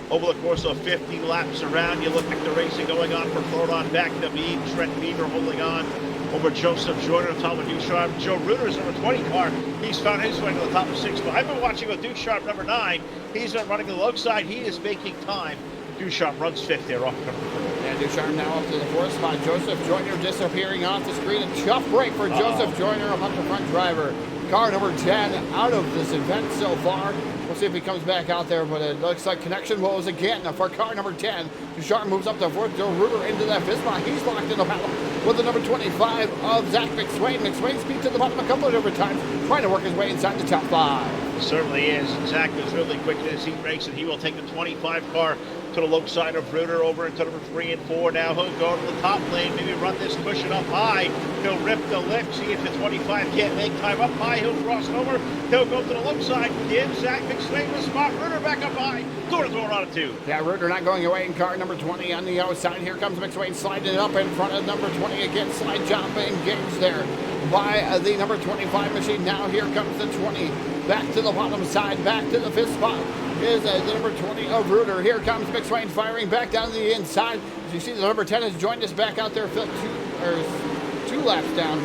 over the course of 50 laps around. You look at the racing going on for third on back. The Beav, Trent Beaver holding on over Joseph Joyner, Tyler Ducharme. Joe Reuter's number 20 car. He's found his way to the top of 6. But I've been watching with Ducharme, number 9. He's been running the low side. He is making time. Ducharme runs 5th there off number 4. And Ducharme now up to the 4th spot. Joseph Joyner disappearing off the screen. A tough break for Joseph Joyner, a Hunt the Front driver. Car number 10 out of this event so far. We'll see if he comes back out there, but it looks like connection woes again for car number 10. Ducharme moves up to 4th. Joe Reuter into that 5th spot. He's locked in the battle with the number 25 of Zach McSwain. McSwain speed to the bottom a couple of different times, trying to work his way inside the top 5. Certainly is. Zach was really quick in his heat race, and he will take the 25 car to the low side of Reuter over into number 3 and 4. Now he'll go to the top lane, maybe run this cushion up high. He'll rip the lip, see if the 25 can't make time up high. He'll cross it over. He'll go to the low side. Give Zach McSwain the spot. Reuter back up high. Door to door on it too. Yeah, Reuter not going away in car number 20 on the outside. Here comes McSwain sliding it up in front of number 20 again. Slide jump engaged there by the number 25 machine. Now here comes the 20. Back to the bottom side, back to the 5th spot is the number 20 of Reuter. Here comes McSwain firing back down the inside. As you see, the number 10 has joined us back out there, two laps down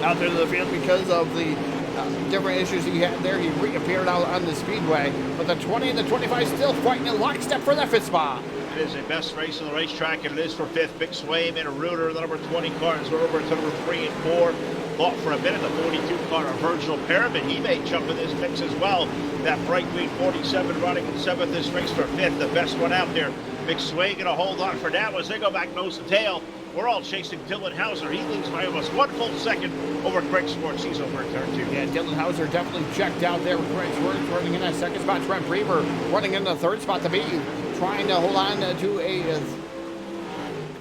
out there to the field because of the different issues he had there. He reappeared out on the speedway, but the 20 and the 25 still fighting in lockstep for that 5th spot. It is a best race on the racetrack, and it is for 5th. McSwain and Reuter, the number 20 cars. We're over to number 3 and 4. Thought for a minute, the 42 car of Virgil Perriman. He may jump in this mix as well. That bright green 47 running in 7th. This race for 5th, the best one out there. McSwain going to hold on for now as they go back nose to tail. We're all chasing Dylan Hauser. He leads by almost 1 full second over Craig Swartz. He's over in turn 2. Yeah, Dylan Hauser definitely checked out there with Craig Swartz running in that 2nd spot. Trent Beaver running in the 3rd spot. The Beav trying to hold on to a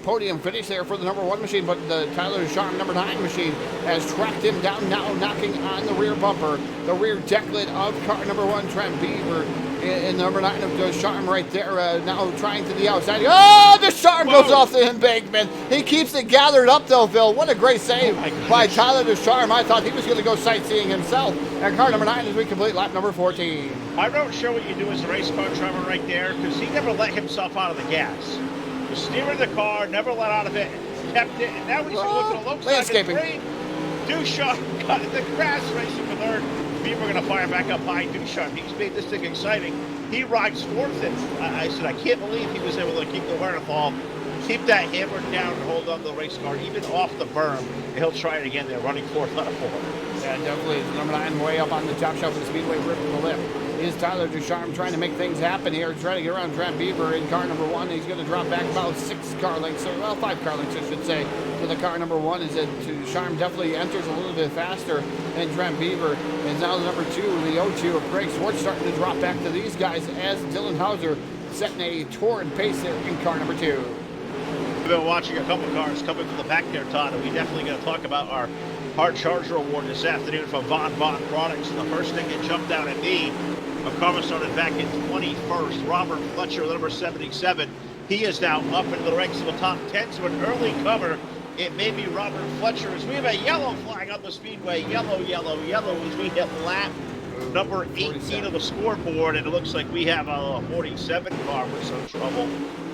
podium finish there for the number 1 machine, but the Tyler Ducharme number 9 machine has tracked him down now, knocking on the rear bumper, the rear deck lid of car number 1, Trent Beaver, in number 9 of Ducharme right there, now trying to the outside. Oh, Ducharme goes off the embankment. He keeps it gathered up though, Phil. What a great save by Tyler Ducharme. I thought he was going to go sightseeing himself. And car number 9 as we complete lap number 14. I'm not sure what you do as a race car driver right there, because he never let himself out of the gas. Was steering the car, never let out of it, kept it, and now he's looking alongside landscaping. his brain. Ducharme got in the grass racing for third. Beaver going to fire back up behind Ducharme. He's made this thing exciting. He rides fourth, and I said, I can't believe he was able to keep the wherewithal, keep that hammer down and hold on to the race car, even off the berm. And he'll try it again. They're running fourth out of 4. Yeah, definitely. Number 9 way up on the top shelf of the Speedway, ripping the lip. Is Tyler Ducharme trying to make things happen here, trying to get around Trent Beaver in car number 1. He's going to drop back about 6 car lengths, or well, 5 car lengths, I should say, to the car number 1. Is that Ducharme definitely enters a little bit faster than Trent Beaver. And now the number 2, the O2 of Greg Swartz, starting to drop back to these guys as Dylan Hauser setting a torrid pace there in car number 2. We've been watching a couple cars coming from the back there, Todd, and we definitely going to talk about our Hard Charger Award this afternoon from Von Products. And the first thing that jumped out at me, a car started back in 21st, Robert Fletcher, number 77. He is now up into the ranks of the top 10, so an early cover. It may be Robert Fletcher as we have a yellow flag on the speedway. Yellow, yellow, yellow as we hit lap number 18 of the scoreboard, and it looks like we have a 47 car with some trouble.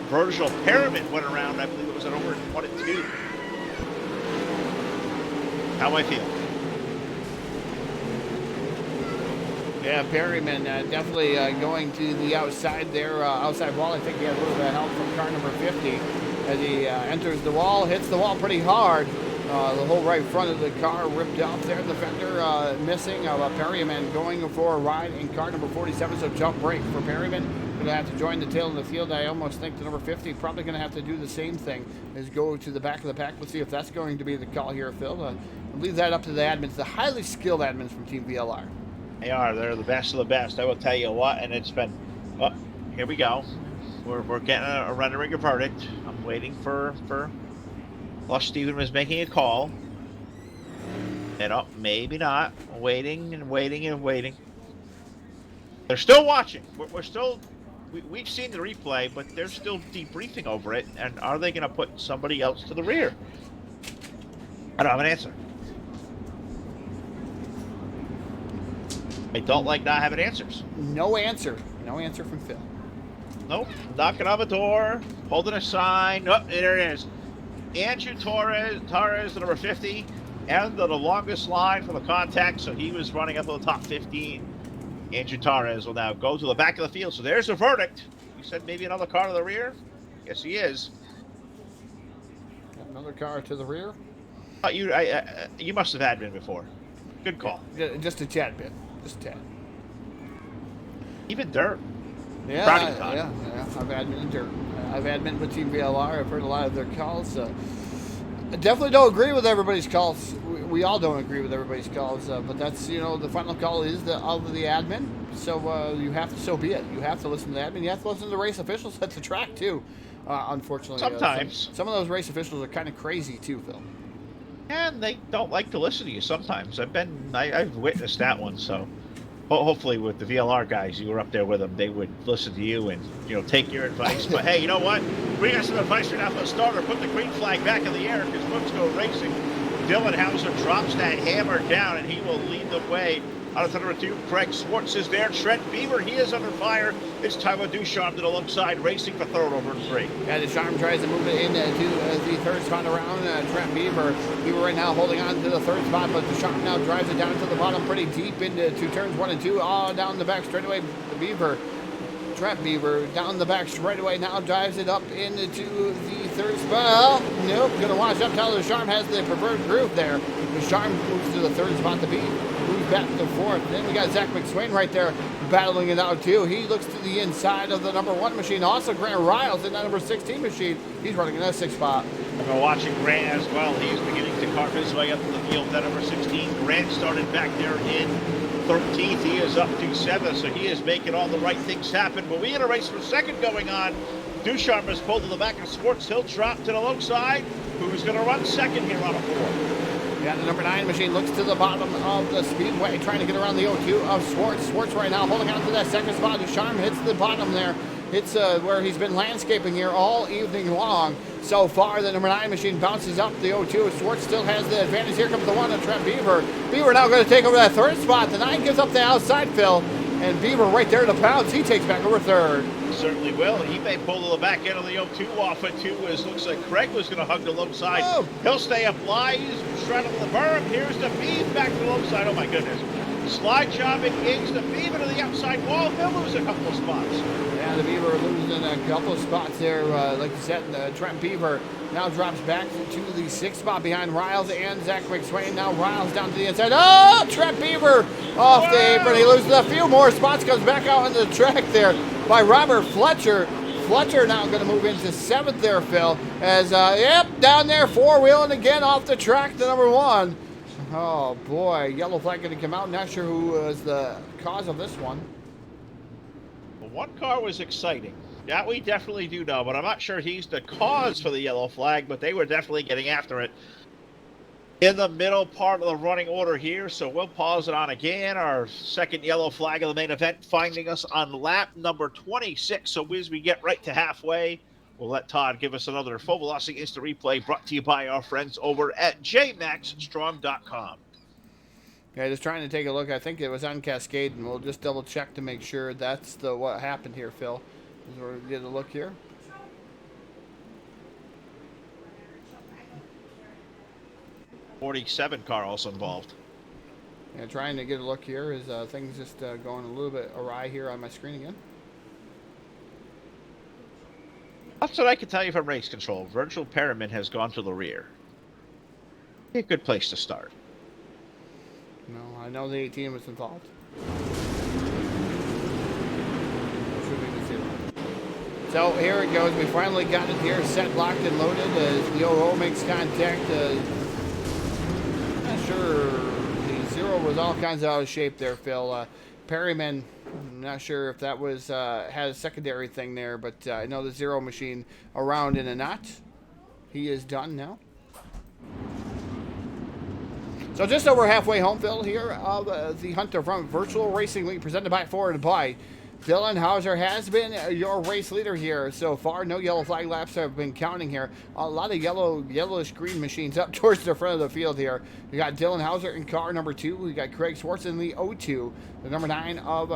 Virgil Perriman went around, I believe it was at over 1 and 2. How I feel? Yeah, Perryman definitely going to the outside there, outside wall. I think he had a little bit of help from car number 50 as he enters the wall, hits the wall pretty hard. The whole right front of the car ripped off there. The fender missing. Perryman going for a ride in car number 47, so jump break for Perryman. Going to have to join the tail of the field. I almost think the number 50 probably going to have to do the same thing, is go to the back of the pack. Let's see if that's going to be the call here, Phil. I'll leave that up to the admins, the highly skilled admins from Team VLR. They are. They're the best of the best. I will tell you what, and it's been... Oh, here we go. We're getting a rendering a verdict. I'm waiting for Lush Steven was making a call. And oh, maybe not. Waiting and waiting and waiting. They're still watching. We're still... We've seen the replay, but they're still debriefing over it. And are they going to put somebody else to the rear? I don't have an answer. I don't like not having answers. No answer. No answer from Phil. Nope. Knocking on the door, holding a sign. Oh, there it is. Andrew Torres, the number 50, and the longest line for the contact, so he was running up to the top 15. Andrew Torres will now go to the back of the field. So there's the verdict. You said maybe another car to the rear? Yes, he is. Another car to the rear? You must have had been before. Good call. Just a tad bit. Just a tad. Even dirt. Yeah, yeah. I've admin in dirt. I've admin with Team VLR. I've heard a lot of their calls. I definitely don't agree with everybody's calls. We all don't agree with everybody's calls, but that's, the final call is of the admin. So you have to, so be it. You have to listen to the admin. You have to listen to the race officials at the track too. Unfortunately, sometimes some of those race officials are kind of crazy too, Phil. And they don't like to listen to you sometimes. I've witnessed that one. So hopefully with the VLR guys, you were up there with them, they would listen to you and take your advice. But hey, you know what? We got some advice right now for the starter. Put the green flag back in the air because Woods go racing. Dylan Hauser drops that hammer down and he will lead the way. Out of number 2, Craig Swartz is there. Trent Beaver, he is under fire. It's Tyler Ducharme to the alongside, racing for third over 3. Yeah, Ducharme tries to move it into the third spot around Trent Beaver. Beaver right now holding on to the third spot, but Ducharme now drives it down to the bottom pretty deep into turns 1 and 2. All down the back straightaway. Trent Beaver down the back straightaway now drives it up into the third spot. Nope, gonna wash up. Tyler Ducharme has the preferred groove there. Ducharme moves to the third spot to beat. Moves back to fourth. Then we got Zach McSwain right there battling it out too. He looks to the inside of the number 1 machine. Also Grant Riles in that number 16 machine. He's running in that 6th spot. We're watching Grant as well. He's beginning to carve his way up to the field. That number 16. Grant started back there in 13th. He is up to 7th, so he is making all the right things happen. But we had a race for second going on. Ducharme pulled to the back of Swartz. He'll drop to the low side. Who's going to run second here on a 4? Yeah, the number 9 machine looks to the bottom of the speedway, trying to get around the 0-2 of Swartz. Swartz right now holding on to that second spot. Ducharme hits the bottom there. It's where he's been landscaping here all evening long. So far, the number 9 machine bounces up the 0-2. Swartz still has the advantage. Here comes the 1 of Trent Beaver. Beaver now going to take over that third spot. The 9 gives up the outside fill. And Beaver right there to pounce. He takes back over third. Certainly will. He may pull to the back end of the 0-2 off it too, as looks like Craig was going to hug the low side. Oh. He'll stay up lie. He's straddling the berm. Here's the Beav back to the low side. Oh my goodness. Slide jobbing Iggs the Beaver to the outside wall. He'll lose a couple of spots. Yeah, the Beaver losing a couple of spots there. Like you said, Trent Beaver now drops back to the 6th spot behind Riles and Zach McSwain. Now Riles down to the inside. Oh, Trent Beaver off the apron. He loses a few more spots. Comes back out on the track there by Robert Fletcher. Fletcher now going to move into 7th there, Phil. As, yep, down there, 4-wheeling again off the track to number 1. Oh, boy. Yellow flag going to come out. Not sure who was the cause of this one. Well, one car was exciting. That we definitely do know, but I'm not sure he's the cause for the yellow flag, but they were definitely getting after it in the middle part of the running order here. So we'll pause it on again. Our second yellow flag of the main event finding us on lap number 26. So as we get right to halfway, we'll let Todd give us another full velocity instant replay brought to you by our friends over at jmaxstrong.com. Okay, just trying to take a look. I think it was on Cascade, and we'll just double check to make sure that's what happened here, Phil. As we're getting a look here. '47 car also involved. Yeah, trying to get a look here. Is things just going a little bit awry here on my screen again? That's what I can tell you from race control. Virgil Perriman has gone to the rear. A good place to start. No, I know the 18 was involved. So here it goes. We finally got it here, set, locked, and loaded as the 0 makes contact. Not sure. The 0 was all kinds of out of shape there, Phil. Perryman, I'm not sure if that was had a secondary thing there, but I know the 0 machine around in a knot. He is done now. So just over halfway home, Phil, here of the Hunter from Virtual Racing League presented by Ford and by Dylan Hauser has been your race leader here so far. No yellow flag laps have been counting here. A lot of yellowish green machines up towards the front of the field here. We got Dylan Hauser in car number 2. We got Craig Swartz in the 0-2. The number 9 of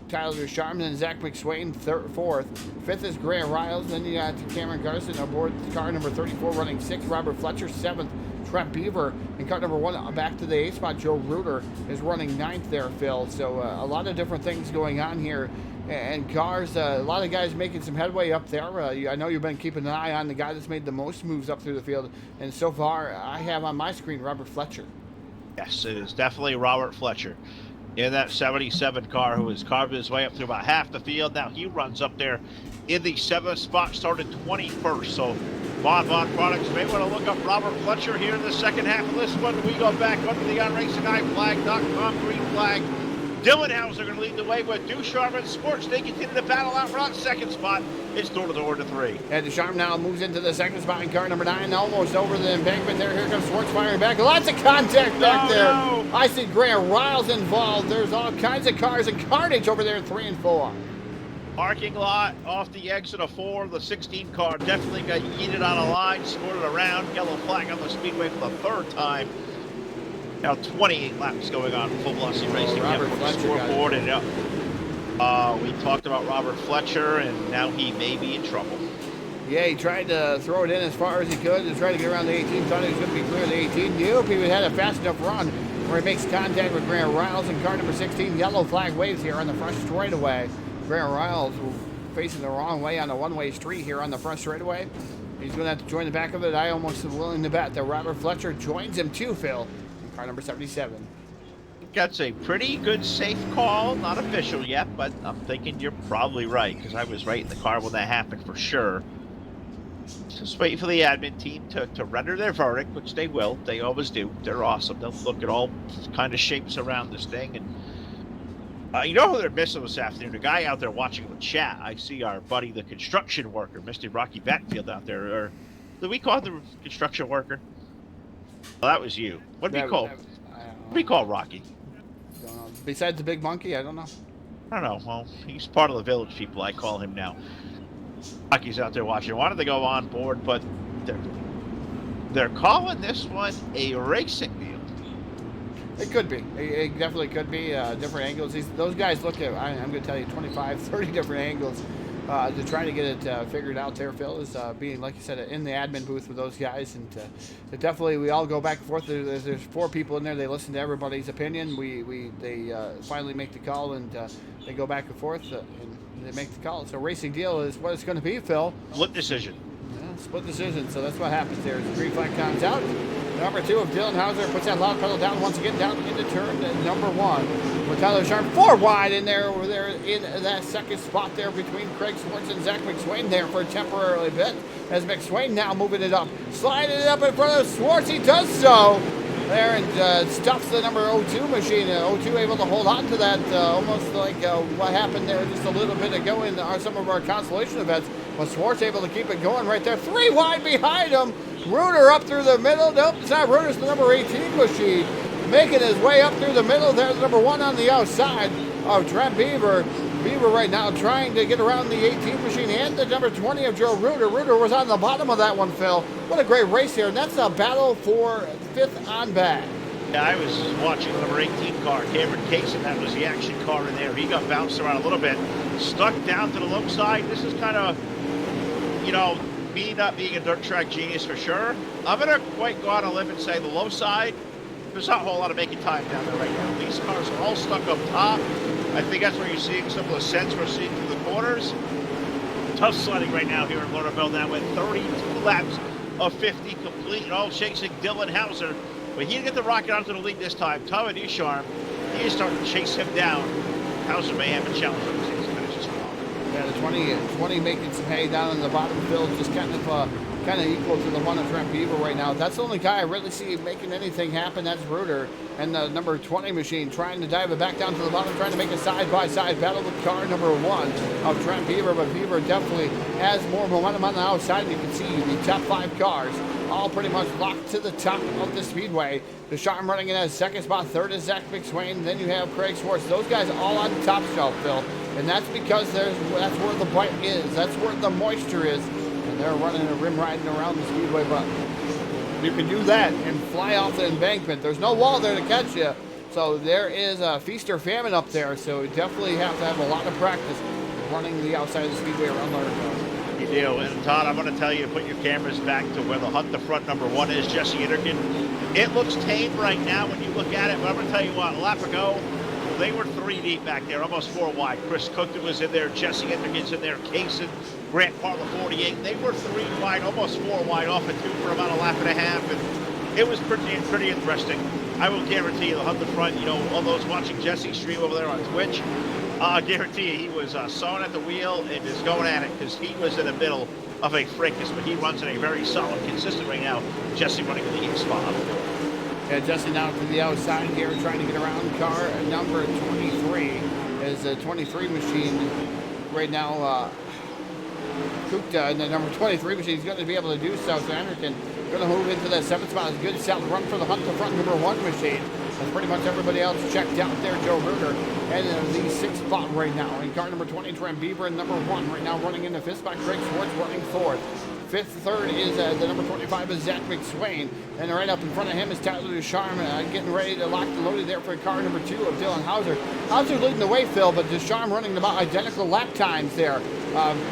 Tyler Ducharme and Zach McSwain, 4th. 5th is Grant Riles. Then you got Cameron Garson aboard car number 34 running 6th. Robert Fletcher, 7th. Trent Beaver in car number 1 back to the 8th spot. Joe Reuter is running 9th there, Phil. So a lot of different things going on here. And cars, a lot of guys making some headway up there. I know you've been keeping an eye on the guy that's made the most moves up through the field. And so far, I have on my screen Robert Fletcher. Yes, it is definitely Robert Fletcher in that 77 car who has carved his way up through about half the field. Now he runs up there in the 7th spot, started 21st. So Von Products may want to look up Robert Fletcher here in the second half of this one. We go back under the onracingeyeflag.com green flag. Dylan Hauser going to lead the way with Ducharme and Sports. They continue to battle out front. 2nd spot, it's door to door to 3. And Ducharme now moves into the 2nd spot in car number 9, almost over the embankment there. Here comes Swartz firing back. Lots of contact back there. No. I see Grant Riles involved. There's all kinds of cars and carnage over there in 3 and 4. Parking lot off the exit of 4. The 16 car definitely got yeeted on a line, scored it around. Yellow flag on the speedway for the 3rd time. Now 28 laps going on full velocity racing. Robert Fletcher scoreboard and we talked about Robert Fletcher, and now he may be in trouble. Yeah, he tried to throw it in as far as he could to try to get around the 18. Thought he was going to be clear of the 18. Nope, he had a fast enough run where he makes contact with Grant Riles in car number 16. Yellow flag waves here on the front straightaway. Grant Riles facing the wrong way on a one-way street here on the front straightaway. He's going to have to join the back of it. I almost am willing to bet that Robert Fletcher joins him too, Phil. Car number 77. That's a pretty good safe call. Not official yet, but I'm thinking you're probably right, because I was right in the car when that happened for sure. Just waiting for the admin team to render their verdict, which they will. They always do. They're awesome. They'll look at all kind of shapes around this thing and You know who they're missing this afternoon? A guy out there watching the chat. I see our buddy, the construction worker, Mr. Rocky Batfield out there. Or did we call him the construction worker? Well, that was you. What did we call? What do we call Rocky? Don't know. Besides the big monkey, I don't know. I don't know. Well, he's part of the village people. I call him now. Rocky's out there watching. Wanted to go on board, but they're calling this one a racing deal. It could be. It definitely could be. Different angles. Those guys look at, I'm going to tell you, 25, 30 different angles to try to get it figured out there. Phil is being, like you said, in the admin booth with those guys. And definitely we all go back and forth. There's 4 people in there. They listen to everybody's opinion. They finally make the call, and they go back and forth, and they make the call. So racing deal is what it's going to be, Phil. Split decision. Yeah, split decision. So that's what happens there. The green flag comes out. Number 2 of Dylan Hauser puts that loud pedal down once again, down into turn number 1. With Tyler Sharp 4 wide in there, over there in that second spot there between Craig Swartz and Zach McSwain there for a temporary bit. As McSwain now moving it up, sliding it up in front of Swartz. He does so there and stuffs the number 02 machine. 02 able to hold on to that, almost like what happened there just a little bit ago in some of our consolation events. But Swartz able to keep it going right there. 3 wide behind him. Ruder up through the middle. Nope, it's not Ruder's the number 18 machine. Making his way up through the middle. There's number 1 on the outside of Trent Beaver. Beaver right now trying to get around the 18 machine and the number 20 of Joe Ruder. Ruder was on the bottom of that one, Phil. What a great race here. And that's a battle for 5th on back. Yeah, I was watching the number 18 car, Cameron Case, and that was the action car in there. He got bounced around a little bit, stuck down to the low side. This is kind of, you know, me not being a dirt track genius for sure. I'm going to quite go out on a limb and say the low side, there's not a whole lot of making time down there right now. These cars are all stuck up top. I think that's where you're seeing some of the sense we're seeing through the corners. Tough sledding right now here in Lernerville. That went 32 laps of 50 complete, all chasing Dylan Hauser. But he didn't get the rocket onto the lead this time. Tyler Ducharme, he is starting to chase him down. Hauser may have a challenge for the season finishes strong. Yeah, the 20 making some hay down in the bottom field, just kind of equal to the one of Trent Beaver right now. That's the only guy I really see making anything happen. That's Ruder. And the number 20 machine trying to dive it back down to the bottom, trying to make a side-by-side battle with car number 1 of Trent Beaver. But Beaver definitely has more momentum on the outside. And you can see the top 5 cars all pretty much locked to the top of the speedway. Ducharme running in at second spot. Third is Zach McSwain. Then you have Craig Swartz. Those guys all on the top shelf, Phil. And that's because that's where the bite is. That's where the moisture is. And they're running a rim riding around the speedway, but you can do that and fly off the embankment. There's no wall there to catch you. So there is a feast or famine up there. So you definitely have to have a lot of practice running the outside of the speedway around Lernerville. You do. And Todd, I'm going to tell you, put your cameras back to where the Hunt the Front number 1 is, Jesse Inderkin. It looks tame right now when you look at it, but I'm going to tell you what, a lap ago, they were 3 deep back there, almost 4 wide. Chris Cookton was in there, Jesse Inderkin's in there, Kaysen, Grant Parla 48. They were 3 wide, almost 4 wide, off at 2 for about a lap and a half, and it was pretty interesting. I will guarantee you the Hunt the Front, you know, all those watching Jesse stream over there on Twitch, I guarantee you he was sawing at the wheel and is going at it because he was in the middle of a fracas, but he runs in a very solid, consistent right now. Jesse running the leading spot. Yeah, Jesse now to the outside here, trying to get around car number 23. Is a 23 machine right now. Kukta and the number 23 machine is going to be able to do so. So Anderson going to move into that 7th spot. It's a good south run for the Hunt the Front number 1 machine. That's pretty much everybody else checked out there. Joe Ruder and the 6th spot right now. In car number 20, Trent Beaver and number 1 right now running into 5th spot. Craig Swartz running 4th. 5th, 3rd is the number 25 is Zach McSwain. And right up in front of him is Tyler Ducharme getting ready to lock the loaded there for car number 2 of Dylan Hauser. Hauser's leading the way, Phil, but Ducharme running about identical lap times there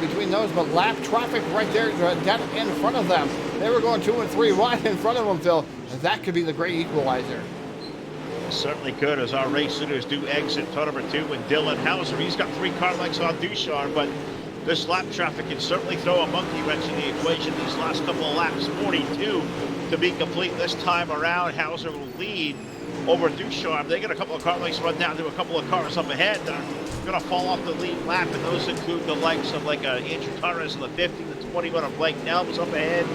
between those. But lap traffic right there dead in front of them. They were going 2 and 3 wide in front of them, Phil. That could be the great equalizer. Certainly could, as our race leaders do exit turn number 2 and Dylan Hauser. He's got 3 car lengths on Ducharme, but this lap traffic can certainly throw a monkey wrench in the equation these last couple of laps. 42 to be complete this time around. Hauser will lead over Ducharme. They got a couple of car lengths run down to a couple of cars up ahead that are going to fall off the lead lap, and those include the likes of like Andrew Torres in the 50, the 21 of Blake Nelms up ahead.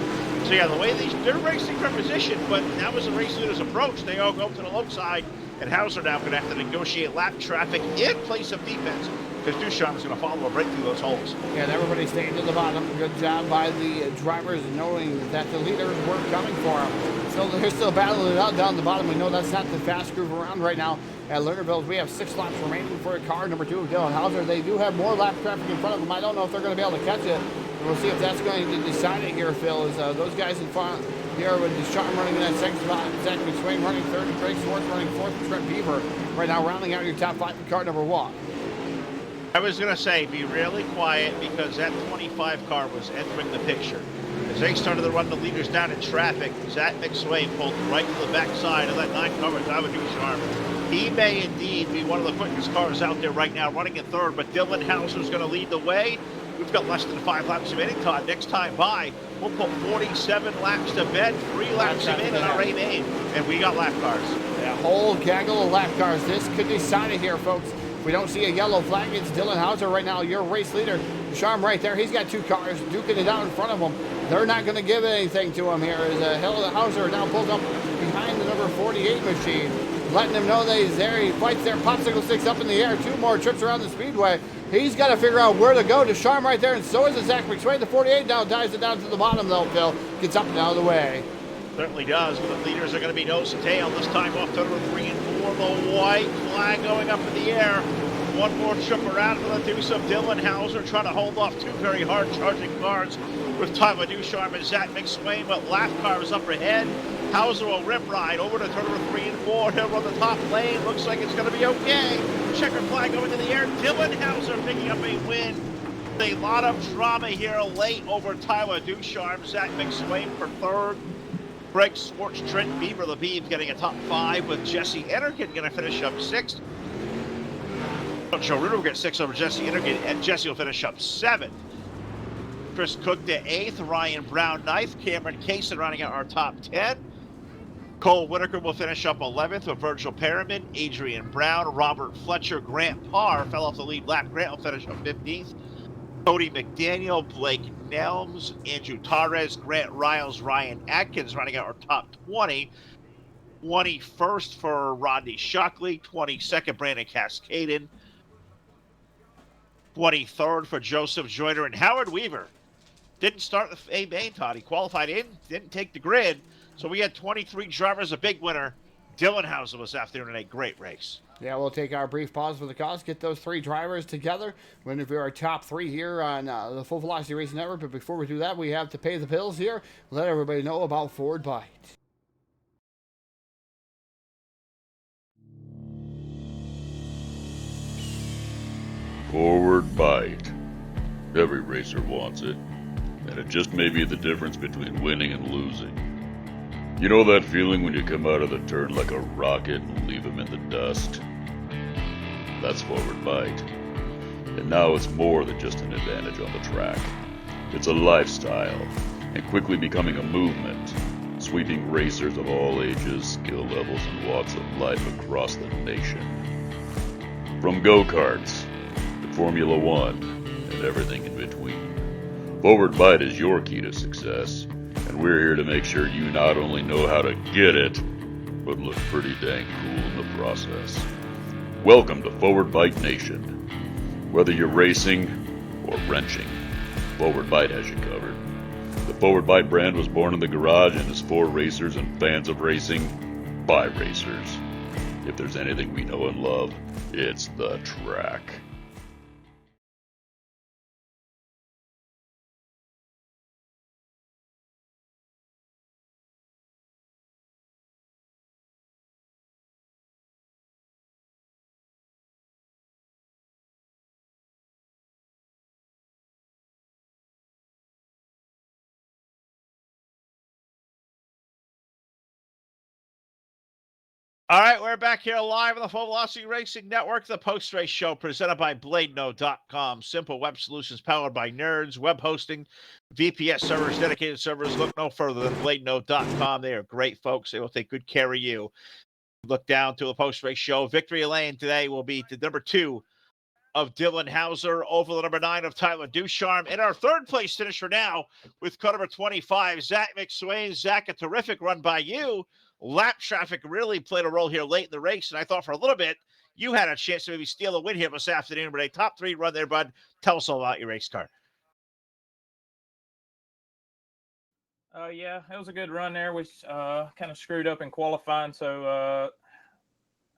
So yeah, the way they're racing for position, but that was the race leader's approach. They all go to the low side And Hauser now going to have to negotiate lap traffic in place of defense because Ducharme is going to follow right through those holes. Yeah, and everybody staying to the bottom. Good job by the drivers knowing that the leaders were coming for them. So they're still battling it out down the bottom. We know that's not the fast groove around right now at Lernerville. We have 6 laps remaining for car number 2 of Dylan Hauser. They do have more lap traffic in front of them. I don't know if they're going to be able to catch it. We'll see if that's going to decide it here, Phil, is those guys in front here with Ducharme running in that second spot, Zach McSwain running third, and Craig Swartz running fourth, and Trent Beaver right now rounding out your top 5 in car number 1. I was going to say, be really quiet because that 25 car was entering the picture. As they started to run the leaders down in traffic, Zach McSwain pulled right to the backside of that 9 car with Ducharme. He may indeed be one of the quickest cars out there right now running in third, but Dylan Hauser's going to lead the way. We've got less than 5 laps remaining, Todd. Next time by, we'll put 47 laps to bed, 3 laps remaining in our A main, and we got lap cars. Yeah, whole gaggle of lap cars. This could decide it here, folks. If we don't see a yellow flag, it's Dylan Hauser right now, your race leader. Ducharme right there. He's got 2 cars duking it out in front of him. They're not going to give anything to him here. As Hauser now pulls up behind the number 48 machine, letting him know that he's there. He fights their popsicle sticks up in the air. 2 more trips around the speedway. He's got to figure out where to go. Ducharme right there, and so is Zach McSwain. The 48 now dives it down to the bottom, though, Phil. Gets up and out of the way. Certainly does. But the leaders are going to be nose to tail. This time off to number 3 and 4. The white flag going up in the air. 1 more trip around for the deuce of Dylan Hauser, trying to hold off 2 very hard charging cars with Tyler Ducharme and Zach McSwain, but lap cars up ahead. Hauser will rip ride over to turn number 3 and 4. He'll run the top lane. Looks like it's going to be okay. Checker flag going in the air. Dylan Hauser picking up a win. A lot of drama here late over Tyler Ducharme. Zach McSwain for third. Craig Swartz, Trent Beaver, the Beeb getting a top 5 with Jesse Ennerkin going to finish up 6th. Joe Ruder will get 6 over Jesse Ennerkin, and Jesse will finish up 7th. Chris Cook to 8th, Ryan Brown 9th, Cameron Kaysen rounding out our top 10. Cole Whitaker will finish up 11th with Virgil Perriman, Adrian Brown, Robert Fletcher, Grant Parr fell off the lead lap. Grant will finish up 15th. Cody McDaniel, Blake Nelms, Andrew Torres, Grant Riles, Ryan Atkins rounding out our top 20. 21st for Rodney Shockley, 22nd Brandon Cascaden, 23rd for Joseph Joyner, and Howard Weaver didn't start the A main, Todd. He qualified in, didn't take the grid. So we had 23 drivers, a big winner. Dylan Hauser was after in a great race. Yeah, we'll take our brief pause for the cause, get those 3 drivers together. We're going to do our top 3 here on the Full Velocity Racing Network. But before we do that, we have to pay the bills here. Let everybody know about Forward Bite. Forward Bite. Every racer wants it, and it just may be the difference between winning and losing. You know that feeling when you come out of the turn like a rocket and leave them in the dust? That's Forward Bite. And now it's more than just an advantage on the track. It's a lifestyle, and quickly becoming a movement, sweeping racers of all ages, skill levels, and walks of life across the nation. From go-karts to Formula One and everything in between. Forward Bite is your key to success, and we're here to make sure you not only know how to get it, but look pretty dang cool in the process. Welcome to Forward Bite Nation. Whether you're racing or wrenching, Forward Bite has you covered. The Forward Bite brand was born in the garage and is for racers and fans of racing by racers. If there's anything we know and love, it's the track. All right, we're back here live on the Full Velocity Racing Network, the post-race show presented by BladeNode.com. Simple web solutions powered by nerds, web hosting, VPS servers, dedicated servers. Look no further than BladeNode.com. They are great folks. They will take good care of you. Look down to a post-race show. Victory Lane today will be the number 2 of Dylan Hauser over the number 9 of Tyler Ducharme. And our third place finisher now with car number 25, Zach McSwain. Zach, a terrific run by you. lap traffic really played a role here late in the race, and I thought for a little bit you had a chance to maybe steal a win here this afternoon. But a top 3 run there, bud. Tell us all about your race car. Yeah, it was a good run there. We kind of screwed up in qualifying, so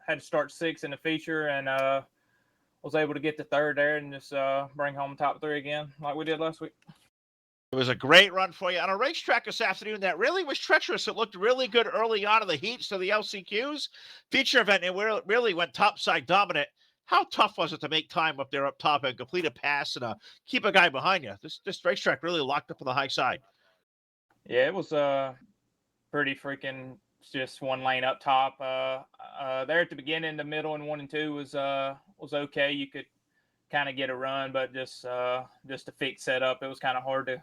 had to start 6 in the feature, and was able to get to 3rd there and just bring home top 3 again, like we did last week. It was a great run for you on a racetrack this afternoon that really was treacherous. It looked really good early on in the heats to the LCQs feature event, and it really went topside dominant. How tough was it to make time up there up top and complete a pass and keep a guy behind you? This racetrack really locked up on the high side. Yeah, it was pretty freaking just one lane up top. There at the beginning, the middle, and 1 and 2 was okay. You could kind of get a run, but just a fixed setup, it was kind of hard to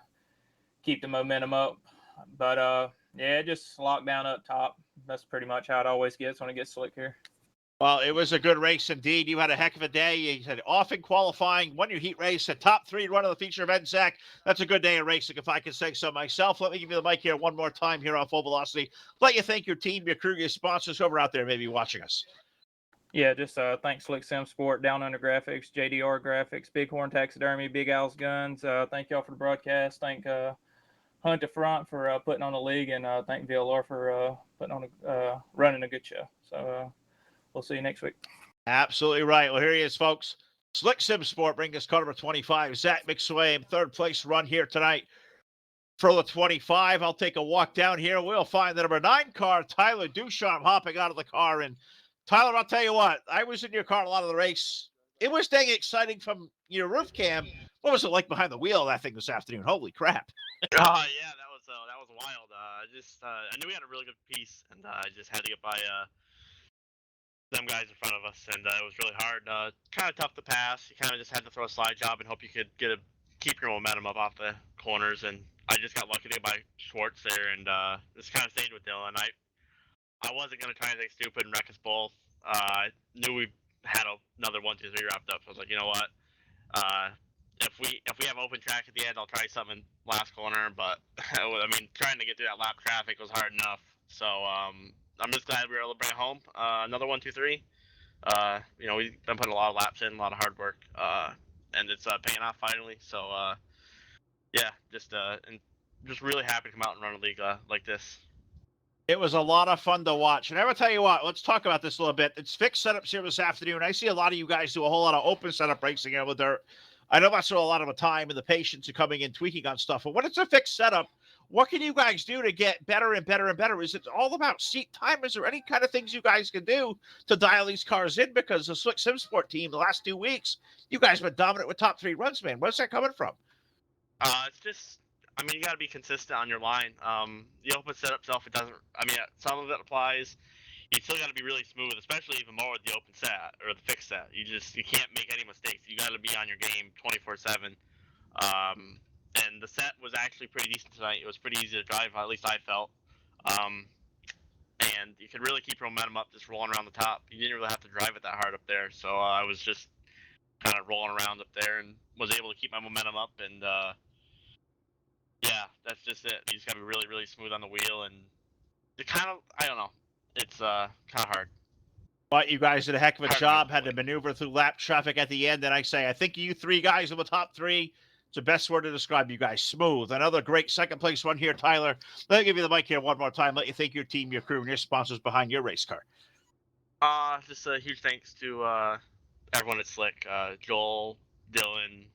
keep the momentum up. But yeah, just locked down up top. That's pretty much how it always gets when it gets slick here. Well, it was a good race indeed. You had a heck of a day. You had off in qualifying, won your heat race, a top 3 run of the feature event, Zach. That's a good day of racing, if I can say so myself. Let me give you the mic here one more time here on Full Velocity. Let you thank your team, your crew, your sponsors over out there maybe watching us. Yeah, just thanks Slick Sim Sport, Down Under Graphics, JDR Graphics, Bighorn Taxidermy, Big Al's Guns. Thank y'all for the broadcast. Thank Hunt the Front for putting on the league, and thank VLR for putting on running a good show. So we'll see you next week. Absolutely right. Well, here he is, folks. Slick Sim Sport bringing us car number 25. Zach McSwain, 3rd place run here tonight for the 25. I'll take a walk down here. We'll find the number 9 car, Tyler Ducharme, hopping out of the car. And Tyler, I'll tell you what, I was in your car a lot of the race. It was dang exciting from your roof cam. What was it like behind the wheel of that thing this afternoon? Holy crap. Oh yeah, that was wild. I knew we had a really good piece, and I just had to get by them guys in front of us, and it was really hard. Kind of tough to pass. You kind of just had to throw a slide job and hope you could keep your momentum up off the corners. And I just got lucky to get by Schwartz there, and just kind of stayed with Dylan. I wasn't gonna try anything stupid and wreck us both. I knew we had another 1, 2, 3 wrapped up. So I was like, you know what? If we have open track at the end, I'll try something last corner. But I mean, trying to get through that lap traffic was hard enough. So I'm just glad we were able to bring it home. Another 1, 2, 3. We've been putting a lot of laps in, a lot of hard work, and it's paying off finally. So yeah, just really happy to come out and run a league like this. It was a lot of fun to watch. And I will tell you what, let's talk about this a little bit. It's fixed setups here this afternoon. I see a lot of you guys do a whole lot of open setup racing here with their. I know that's a lot of the time and the patience of coming in, tweaking on stuff. But when it's a fixed setup, what can you guys do to get better and better and better? Is it all about seat time? Is there any kind of things you guys can do to dial these cars in? Because the Slick Sim Sport team, the last 2 weeks, you guys have been dominant with top 3 runs, man. Where's that coming from? It's just, I mean, you got to be consistent on your line. The open setup stuff, it doesn't, I mean, some of it applies. You still got to be really smooth, especially even more with the open set or the fixed set. You can't make any mistakes. You got to be on your game 24/7. And the set was actually pretty decent tonight. It was pretty easy to drive, at least I felt. And you could really keep your momentum up just rolling around the top. You didn't really have to drive it that hard up there. So I was just kind of rolling around up there and was able to keep my momentum up. And yeah, that's just it. You just got to be really, really smooth on the wheel. And it kind of, I don't know. It's kind of hard. But you guys did a heck of a job, had to maneuver through lap traffic at the end. And I think you 3 guys in the top 3, it's the best word to describe you guys. Smooth. Another great second place one here, Tyler. Let me give you the mic here one more time. Let you thank your team, your crew, and your sponsors behind your race car. Just a huge thanks to everyone at Slick, Joel, Dylan,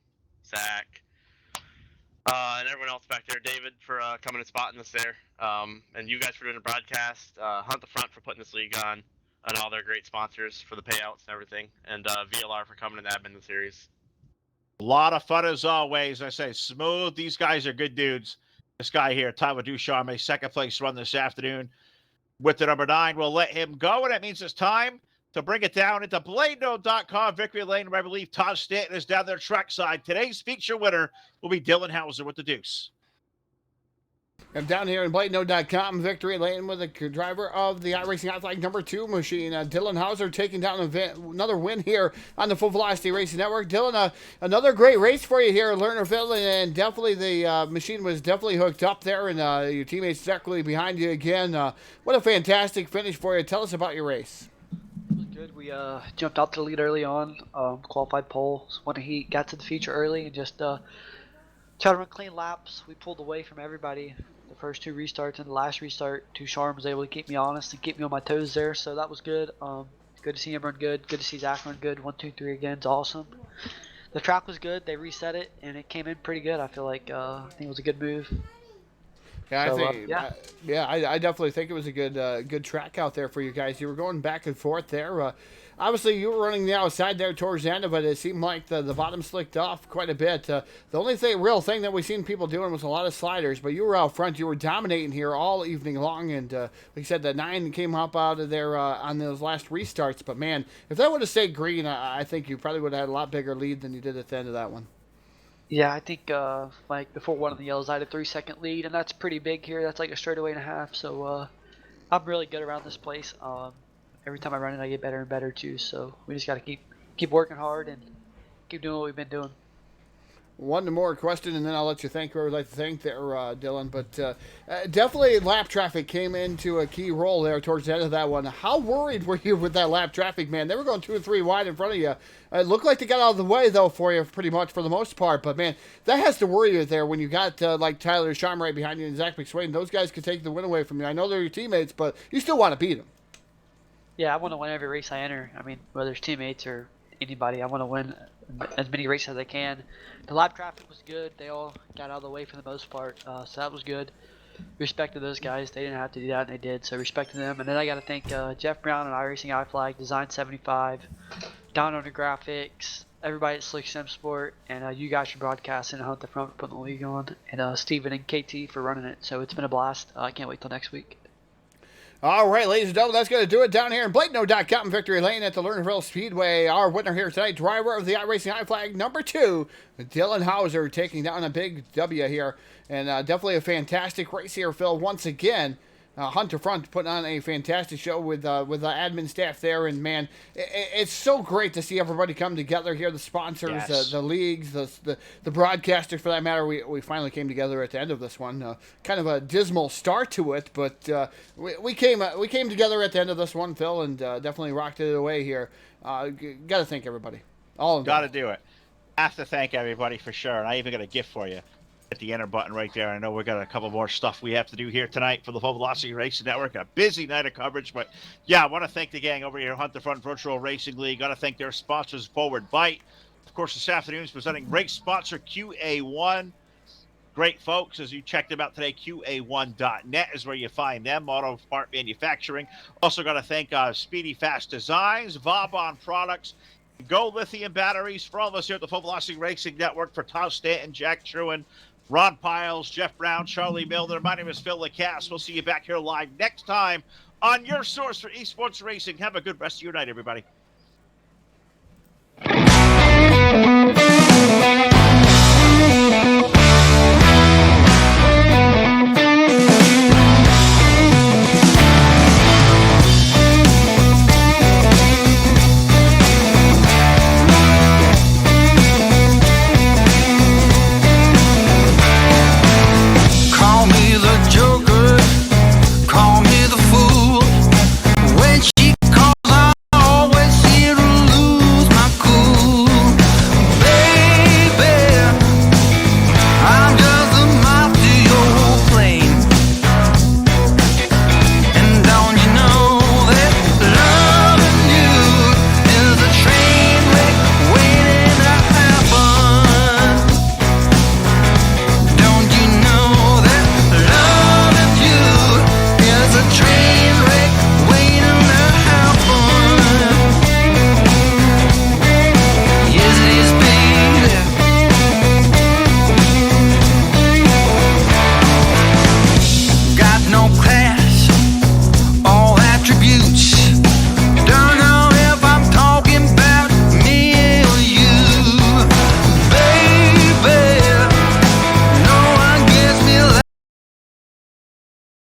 Zach, and everyone else back there. David for coming and spotting us there, and you guys for doing the broadcast. Hunt the Front for putting this league on, and all their great sponsors for the payouts and everything, and VLR for coming and admin the series. A lot of fun as always. I say smooth. These guys are good dudes. This guy here, Tyler Ducharme, a second place run this afternoon with the number 9. We'll let him go, and that means it's time to bring it down into BladeNote.com. Victory Lane, where I believe Todd Stanton is down there trackside. Today's feature winner will be Dylan Hauser with the deuce. I'm down here in BladeNode.com, victory lane with the driver of the iRacing iFlag number 2 machine, Dylan Hauser, taking down another win here on the Full Velocity Racing Network. Dylan, another great race for you here at Lernerville, and definitely the machine was definitely hooked up there, and your teammates directly behind you again. What a fantastic finish for you. Tell us about your race. It was good. We jumped out to the lead early on, qualified pole. When he got to the feature early and just tried to run clean laps, we pulled away from everybody. The first 2 restarts and the last restart, Touchard was able to keep me honest and keep me on my toes there, so that was good. Good to see him run good. Good to see Zach run good. 1, 2, 3 again. It's awesome. The track was good. They reset it and it came in pretty good. I feel like I think it was a good move. Yeah, So, I think. I definitely think it was a good track out there for you guys. You were going back and forth there. Obviously, you were running the outside there towards the end of it. It seemed like the bottom slicked off quite a bit. The only real thing that we've seen people doing was a lot of sliders, but you were out front. You were dominating here all evening long, and like I said, the 9 came up out of there on those last restarts. But man, if that would have stayed green, I think you probably would have had a lot bigger lead than you did at the end of that one. Yeah, I think like before one of the yellows, I had a 3-second lead, and that's pretty big here. That's like a straightaway and a half. So I'm really good around this place. Every time I run it, I get better and better too. So we just got to keep working hard and keep doing what we've been doing. One more question, and then I'll let you thank whoever would like to thank there, Dylan. But definitely lap traffic came into a key role there towards the end of that one. How worried were you with that lap traffic, man? They were going 2 or 3 wide in front of you. It looked like they got out of the way, though, for you pretty much for the most part. But, man, that has to worry you there when you got, like, Tyler Schum right behind you and Zach McSwain. Those guys could take the win away from you. I know they're your teammates, but you still want to beat them. Yeah, I want to win every race I enter. I mean, whether it's teammates or anybody, I want to win as many races as I can. The lap traffic was good. They all got out of the way for the most part, so that was good. Respect to those guys. They didn't have to do that, and they did, so respect to them. And then I got to thank Jeff Brown and iRacing iFlag, Design 75, Down Under Graphics, everybody at Slick Sim Sport, and you guys for broadcasting and Hunt the Front for putting the league on, and Steven and KT for running it. So it's been a blast. I can't wait till next week. All right, ladies and gentlemen, that's going to do it down here in BladeNode.com, victory lane at the Lernerville Speedway. Our winner here tonight, driver of the iRacing iFlag number 2, Dylan Hauser, taking down a big W here. And definitely a fantastic race here, Phil, once again. Hunter Front putting on a fantastic show with the admin staff there, and man, it's so great to see everybody come together here. The sponsors, Yes. the leagues, the broadcasters, for that matter. We finally came together at the end of this one. Kind of a dismal start to it, but we came together at the end of this one, Phil, and definitely rocked it away here. Got to thank everybody. All of them. Got to do it. Have to thank everybody for sure. And I even got a gift for you. Hit the enter button right there. I know we got a couple more stuff we have to do here tonight for the Full Velocity Racing Network. A busy night of coverage, but yeah, I want to thank the gang over here at Hunt the Front Virtual Racing League. Got to thank their sponsors, Forward Bite. Of course, this afternoon is presenting race sponsor QA1. Great folks, as you checked them out today, QA1.net is where you find them, auto part manufacturing. Also got to thank Speedy Fast Designs, Vauban Products, Go Lithium Batteries, for all of us here at the Full Velocity Racing Network, for Tom Stanton, Jack Truan, Ron Piles, Jeff Brown, Charlie Milner. My name is Phil Lacasse. We'll see you back here live next time on your source for esports racing. Have a good rest of your night, everybody.